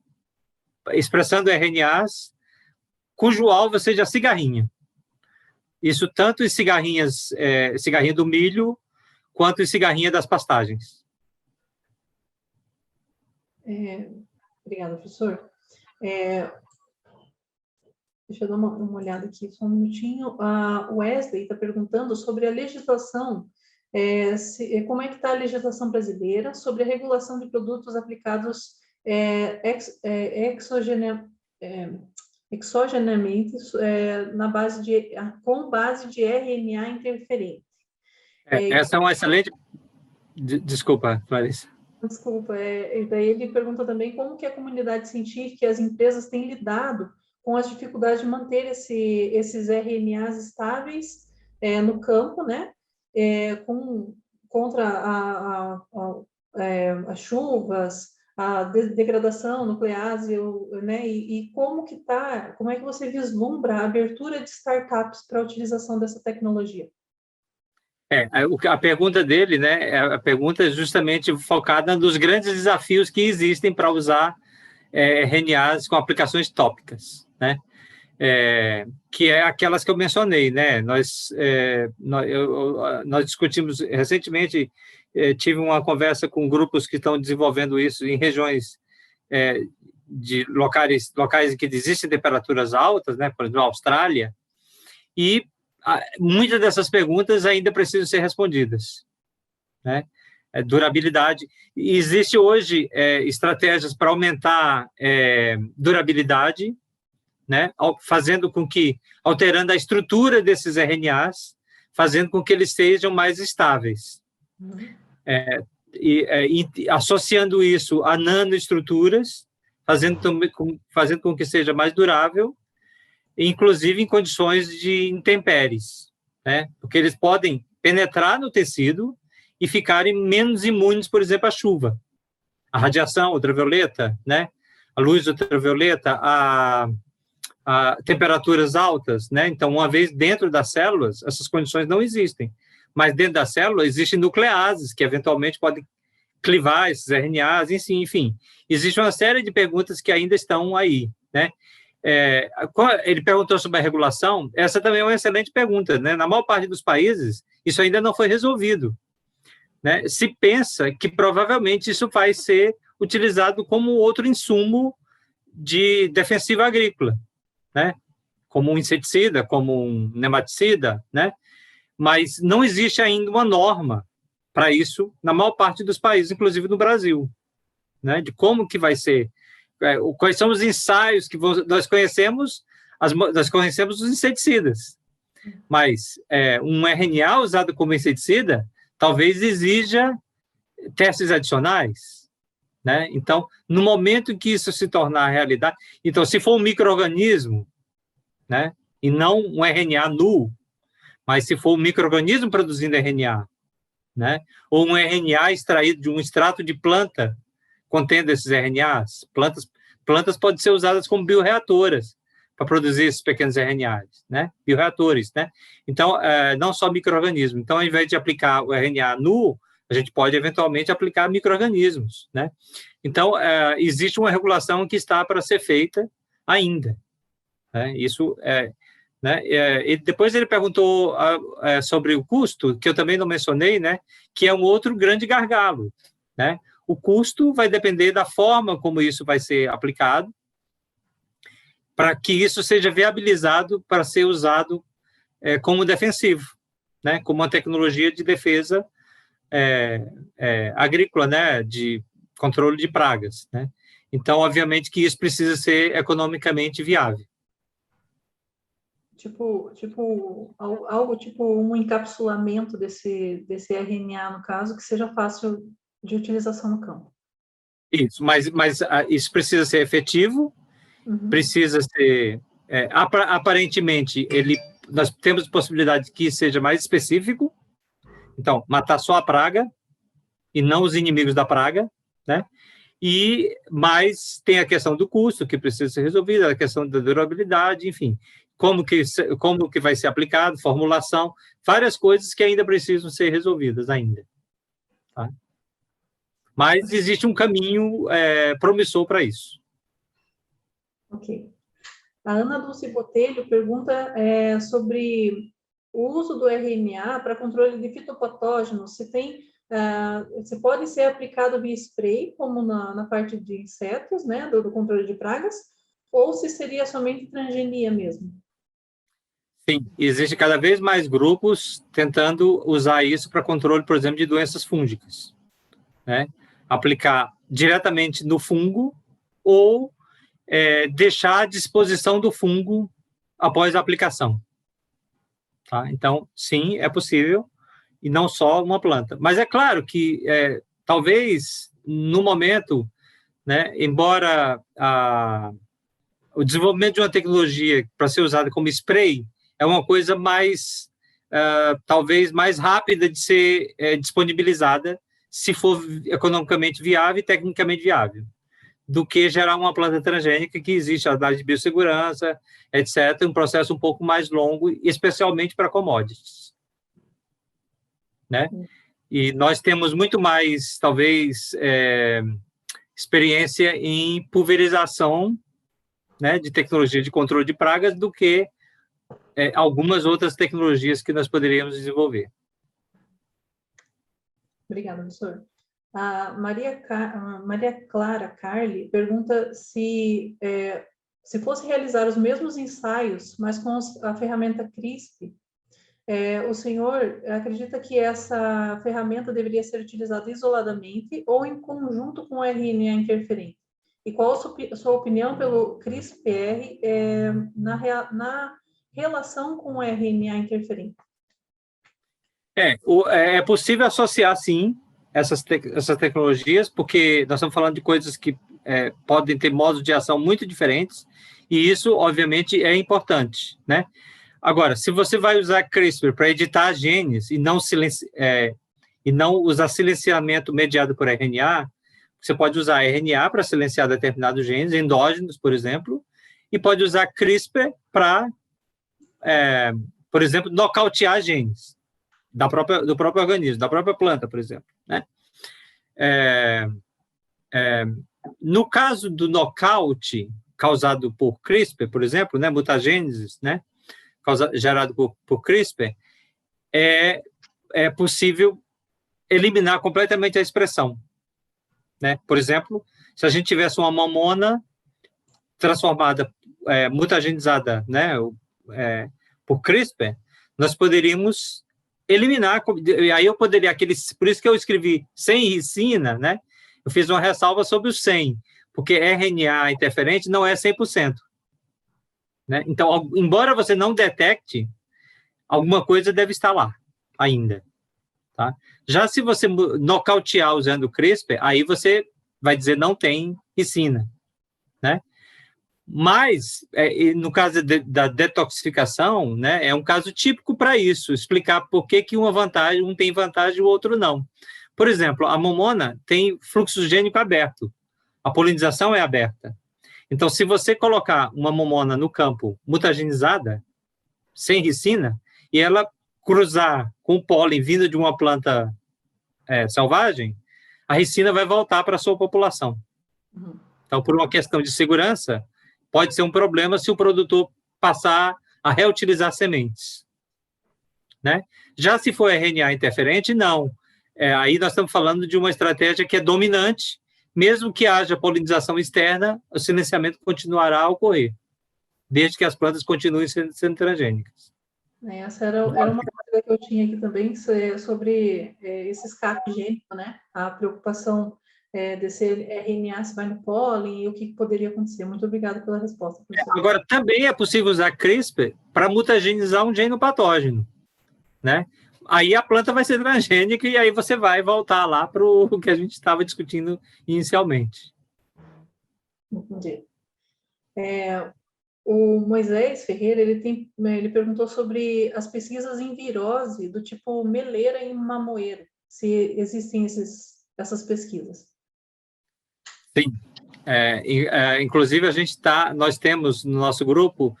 expressando RNAs, cujo alvo seja a cigarrinha. Isso tanto em cigarrinha do milho, quanto em cigarrinha das pastagens. Obrigada, professor. Deixa eu dar uma olhada aqui, só um minutinho. O Wesley está perguntando sobre a legislação, como é que está a legislação brasileira sobre a regulação de produtos aplicados exogenamente com base de RNA interferente. Essa é uma excelente... Desculpa, Clarissa. Desculpa. Daí ele pergunta também como que a comunidade científica e as empresas têm lidado com as dificuldades de manter esses RNAs estáveis no campo, né? Contra as chuvas, a degradação, nuclease, né? E como é que você vislumbra a abertura de startups para a utilização dessa tecnologia? A pergunta dele, né? A pergunta é justamente focada nos grandes desafios que existem para usar RNAs com aplicações tópicas, né? Que é aquelas que eu mencionei, né? Nós discutimos recentemente, tive uma conversa com grupos que estão desenvolvendo isso em regiões de locais em que existem temperaturas altas, né, por exemplo, a Austrália, e muitas dessas perguntas ainda precisam ser respondidas, né? Durabilidade. E existe hoje estratégias para aumentar durabilidade, né? Fazendo com que, alterando a estrutura desses RNAs, fazendo com que eles sejam mais estáveis. E associando isso a nanoestruturas, fazendo com que seja mais durável, inclusive em condições de intempéries, né? Porque eles podem penetrar no tecido e ficarem menos imunes, por exemplo, à chuva, à radiação ultravioleta, né? A luz ultravioleta, a temperaturas altas, né? Então, uma vez dentro das células, essas condições não existem. Mas dentro da célula existem nucleases que eventualmente podem clivar esses RNAs, enfim. Existe uma série de perguntas que ainda estão aí, né? Ele perguntou sobre a regulação, essa também é uma excelente pergunta, né? Na maior parte dos países, isso ainda não foi resolvido, né? Se pensa que provavelmente isso vai ser utilizado como outro insumo de defensiva agrícola, né? Como um inseticida, como um nematicida, né? Mas não existe ainda uma norma para isso na maior parte dos países, inclusive no Brasil, né? De como que vai ser, quais são os ensaios que nós conhecemos, nós conhecemos os inseticidas, mas um RNA usado como inseticida talvez exija testes adicionais, né? Então, no momento em que isso se tornar realidade, então, se for um micro-organismo, né, e não um RNA nu, mas se for um micro-organismo produzindo RNA, né, ou um RNA extraído de um extrato de planta contendo esses RNAs, plantas podem ser usadas como bioreatoras para produzir esses pequenos RNAs, né, bioreatores, né? Então, não só micro-organismo. Então, ao invés de aplicar o RNA nu, a gente pode eventualmente aplicar micro-organismos, né? Então, existe uma regulação que está para ser feita ainda, né? Isso né? E depois ele perguntou sobre o custo, que eu também não mencionei, né? Que é um outro grande gargalo, né? O custo vai depender da forma como isso vai ser aplicado, para que isso seja viabilizado para ser usado como defensivo, né? Como uma tecnologia de defesa agrícola, né? De controle de pragas, né? Então, obviamente que isso precisa ser economicamente viável. Algo tipo um encapsulamento desse RNA, no caso, que seja fácil de utilização no campo. Isso, mas isso precisa ser efetivo, precisa ser... aparentemente, nós temos possibilidade que seja mais específico, então, matar só a praga e não os inimigos da praga, né? Mas tem a questão do custo, que precisa ser resolvida, a questão da durabilidade, enfim, como que vai ser aplicado, formulação, várias coisas que ainda precisam ser resolvidas ainda. Tá? Mas existe um caminho promissor para isso. Ok. A Ana Dulce Botelho pergunta sobre o uso do RNA para controle de fitopatógenos, se pode ser aplicado via spray, como na parte de insetos, né, do controle de pragas, ou se seria somente transgenia mesmo? Sim, existe cada vez mais grupos tentando usar isso para controle, por exemplo, de doenças fúngicas, né? Aplicar diretamente no fungo ou deixar à disposição do fungo após a aplicação. Tá? Então, sim, é possível, e não só uma planta. Mas é claro que, talvez, no momento, né, embora o desenvolvimento de uma tecnologia para ser usada como spray é uma coisa mais, talvez, mais rápida de ser disponibilizada, se for economicamente viável e tecnicamente viável, do que gerar uma planta transgênica que existe a área de biossegurança, etc., um processo um pouco mais longo, especialmente para commodities. Né? E nós temos muito mais, talvez, experiência em pulverização, né, de tecnologia de controle de pragas do que algumas outras tecnologias que nós poderíamos desenvolver. Obrigada, professor. A Maria Clara Carli pergunta se fosse realizar os mesmos ensaios, mas com a ferramenta CRISP, o senhor acredita que essa ferramenta deveria ser utilizada isoladamente ou em conjunto com o RNA interferente? E qual a sua opinião pelo CRISPR na relação com o RNA interferente? É possível associar, sim, essas tecnologias, porque nós estamos falando de coisas que podem ter modos de ação muito diferentes, e isso, obviamente, é importante, né? Agora, se você vai usar CRISPR para editar genes e não usar silenciamento mediado por RNA, você pode usar RNA para silenciar determinados genes, endógenos, por exemplo, e pode usar CRISPR para, por exemplo, nocautear genes do próprio organismo, da própria planta, por exemplo, né? No caso do nocaute causado por CRISPR, por exemplo, né, mutagênese, né, gerado por CRISPR, é possível eliminar completamente a expressão, né? Por exemplo, se a gente tivesse uma mamona transformada, mutagenizada, né, por CRISPR, nós poderíamos eliminar, e aí eu poderia, por isso que eu escrevi sem ricina, né, eu fiz uma ressalva sobre o 100, porque RNA interferente não é 100%. Né? Então, embora você não detecte, alguma coisa deve estar lá ainda. Tá? Já se você nocautear usando o CRISPR, aí você vai dizer não tem ricina. Né? Mas, no caso da detoxificação, né, é um caso típico para isso, explicar por que um tem vantagem e o outro não. Por exemplo, a mamona tem fluxo gênico aberto, a polinização é aberta. Então, se você colocar uma mamona no campo mutagenizada, sem ricina, e ela cruzar com o pólen vindo de uma planta selvagem, a ricina vai voltar para a sua população. Uhum. Então, por uma questão de segurança, pode ser um problema se o produtor passar a reutilizar sementes. Né? Já se for RNA interferente, não. Aí nós estamos falando de uma estratégia que é dominante, mesmo que haja polinização externa, o silenciamento continuará a ocorrer, desde que as plantas continuem sendo transgênicas. Essa era uma coisa que eu tinha aqui também, sobre esse escape gênico, né? A preocupação desse RNA se vai no pólen e o que poderia acontecer. Muito obrigada pela resposta, professor. Agora, também é possível usar CRISPR para mutagenizar um gene patógeno, né? Aí a planta vai ser transgênica e aí você vai voltar lá para o que a gente estava discutindo inicialmente. Entendi. O Moisés Ferreira, ele perguntou sobre as pesquisas em virose do tipo meleira e mamoeiro, se existem essas pesquisas. Sim. Inclusive, nós temos no nosso grupo,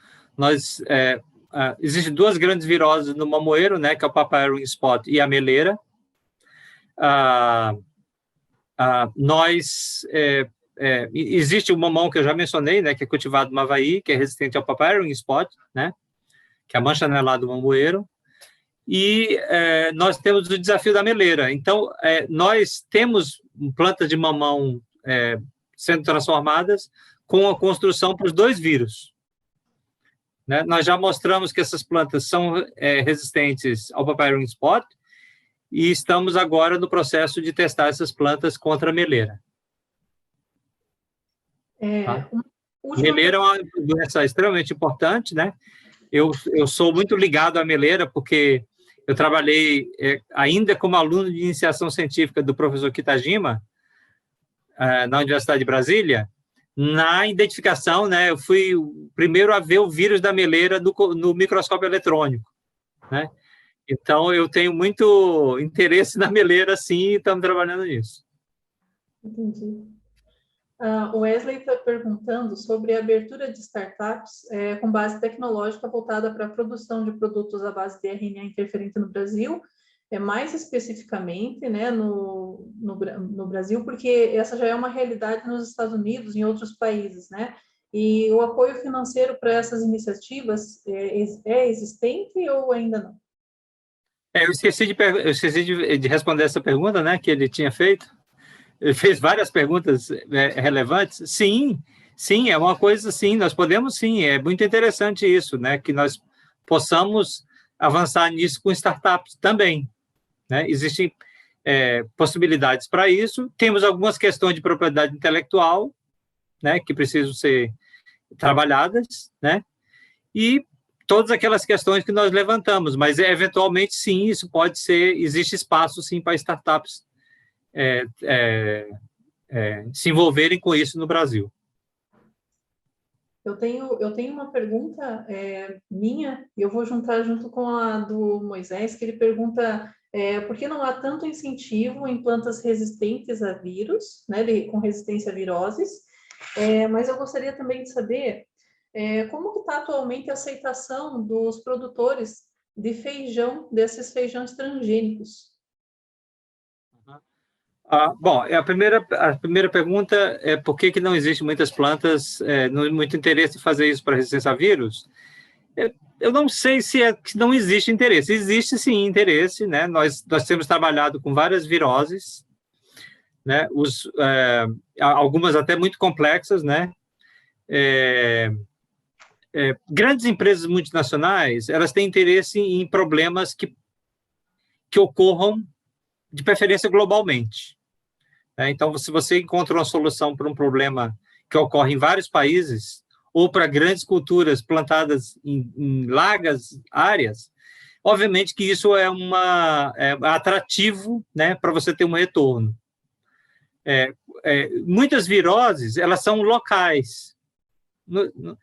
existem duas grandes viroses no mamoeiro, né, que é o Papaver Spot e a meleira. Existe o mamão que eu já mencionei, né, que é cultivado no Havaí, que é resistente ao Papaver Spot, né, que é a mancha anelada do mamoeiro. E nós temos o desafio da meleira. Então, nós temos plantas de mamão sendo transformadas com a construção para os dois vírus. Né? Nós já mostramos que essas plantas são resistentes ao Papaver Spot e estamos agora no processo de testar essas plantas contra a meleira. Tá? Meleira é uma doença extremamente importante, né? Eu sou muito ligado à meleira porque eu trabalhei ainda como aluno de iniciação científica do professor Kitajima, na Universidade de Brasília, na identificação, né? Eu fui o primeiro a ver o vírus da meleira no microscópio eletrônico, né? Então, eu tenho muito interesse na meleira, sim, e estamos trabalhando nisso. Entendi. O Wesley está perguntando sobre a abertura de startups com base tecnológica voltada para a produção de produtos à base de RNA interferente no Brasil, mais especificamente, né, no Brasil, porque essa já é uma realidade nos Estados Unidos e em outros países, né? E o apoio financeiro para essas iniciativas é existente ou ainda não? Eu esqueci de responder essa pergunta, né, que ele tinha feito. Ele fez várias perguntas relevantes. Sim, sim, é uma coisa, sim, nós podemos, sim, é muito interessante isso, né, que nós possamos avançar nisso com startups também, né, existem possibilidades para isso, temos algumas questões de propriedade intelectual, né, que precisam ser trabalhadas, né, e todas aquelas questões que nós levantamos, mas eventualmente, sim, isso pode ser, existe espaço, sim, para startups se envolverem com isso no Brasil. Eu tenho uma pergunta minha, e eu vou juntar junto com a do Moisés, que ele pergunta por que não há tanto incentivo em plantas resistentes a vírus, né, com resistência a viroses, mas eu gostaria também de saber como que está atualmente a aceitação dos produtores de feijão, desses feijões transgênicos. Bom, a primeira pergunta é por que não existe muitas plantas, muito interesse em fazer isso para resistência a vírus? Eu não sei se que não existe interesse. Existe, sim, interesse, né? Nós temos trabalhado com várias viroses, né? Algumas até muito complexas, né? Grandes empresas multinacionais, elas têm interesse em problemas que ocorram, de preferência, globalmente. Então, se você encontra uma solução para um problema que ocorre em vários países, ou para grandes culturas plantadas em largas áreas, obviamente que isso é atrativo, né, para você ter um retorno. Muitas viroses, elas são locais. Não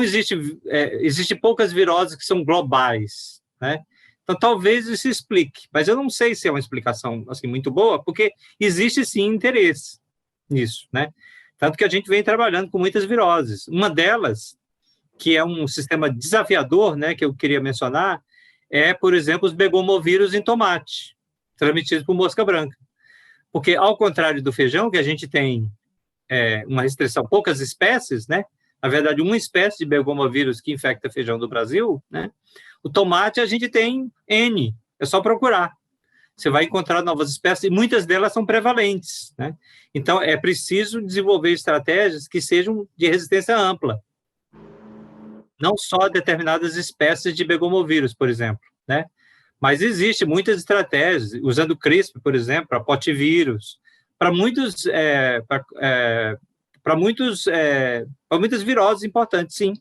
existe poucas viroses que são globais, né? Então, talvez isso explique, mas eu não sei se é uma explicação assim, muito boa, porque existe, sim, interesse nisso, né? Tanto que a gente vem trabalhando com muitas viroses. Uma delas, que é um sistema desafiador, né, que eu queria mencionar, por exemplo, os begomovírus em tomate, transmitidos por mosca branca. Porque, ao contrário do feijão, que a gente tem uma restrição, poucas espécies, né? Na verdade, uma espécie de begomovírus que infecta feijão do Brasil, né? O tomate a gente tem N, é só procurar. Você vai encontrar novas espécies, e muitas delas são prevalentes, né? Então, é preciso desenvolver estratégias que sejam de resistência ampla. Não só determinadas espécies de begomovírus, por exemplo, né? Mas existem muitas estratégias, usando CRISPR, por exemplo, para potivírus, para muitas viroses importantes, sim.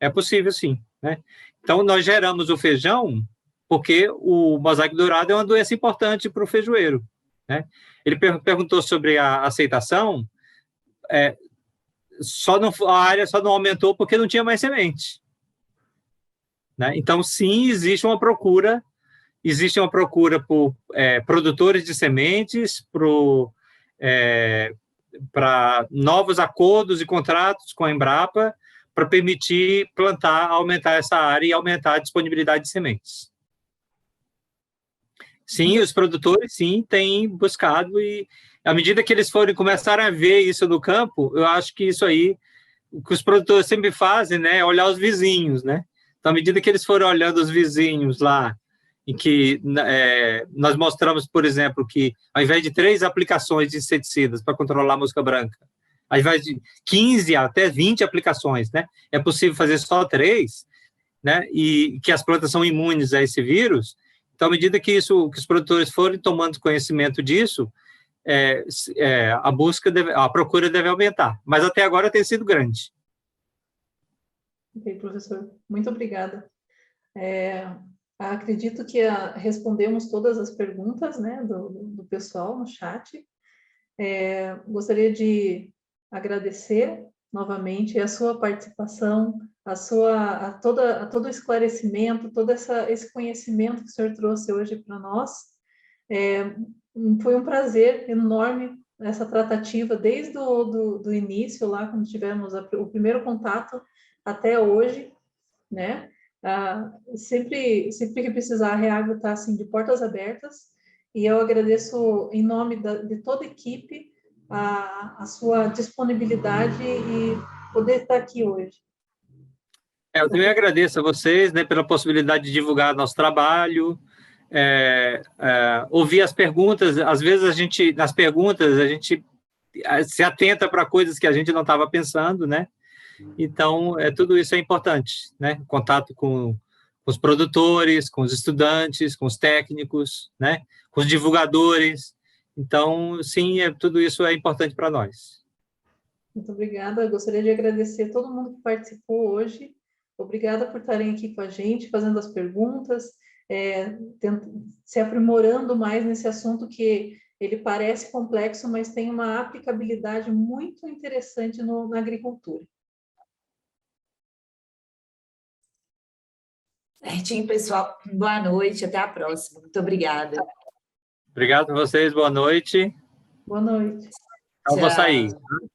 É possível, sim, né? Então, nós geramos o feijão porque o mosaico dourado é uma doença importante para o feijoeiro, né? Ele perguntou sobre a aceitação, a área só não aumentou porque não tinha mais semente, né? Então, sim, existe uma procura por produtores de sementes, para novos acordos e contratos com a Embrapa, para permitir aumentar essa área e aumentar a disponibilidade de sementes. Sim, os produtores, sim, têm buscado, e à medida que eles começarem a ver isso no campo, eu acho que isso aí, o que os produtores sempre fazem, né, é olhar os vizinhos, né? Então, à medida que eles forem olhando os vizinhos lá, em que nós mostramos, por exemplo, que ao invés de 3 aplicações de inseticidas para controlar a mosca branca, ao invés de 15 até 20 aplicações, né, é possível fazer só 3, né, e que as plantas são imunes a esse vírus. Então, à medida que os produtores forem tomando conhecimento disso, a procura deve aumentar. Mas até agora tem sido grande. Ok, professor. Muito obrigada. Acredito que respondemos todas as perguntas, né, do pessoal no chat. Gostaria de agradecer novamente a sua participação, a todo o esclarecimento, todo esse conhecimento que o senhor trouxe hoje para nós. Foi um prazer enorme essa tratativa, desde do início, lá quando tivemos o primeiro contato, até hoje, né? Sempre que precisar, a Reagro está assim, de portas abertas, e eu agradeço em nome de toda a equipe a sua disponibilidade e poder estar aqui hoje. Eu também agradeço a vocês, né, pela possibilidade de divulgar nosso trabalho, ouvir as perguntas. Às vezes, nas perguntas, a gente se atenta para coisas que a gente não estava pensando, né? Então, tudo isso é importante, né? Contato com os produtores, com os estudantes, com os técnicos, né? Com os divulgadores. Então, sim, tudo isso é importante para nós. Muito obrigada. Eu gostaria de agradecer a todo mundo que participou hoje. Obrigada por estarem aqui com a gente, fazendo as perguntas, se aprimorando mais nesse assunto que ele parece complexo, mas tem uma aplicabilidade muito interessante na agricultura. Certinho, pessoal. Boa noite, até a próxima. Muito obrigada. Obrigado a vocês, boa noite. Boa noite. Eu vou sair.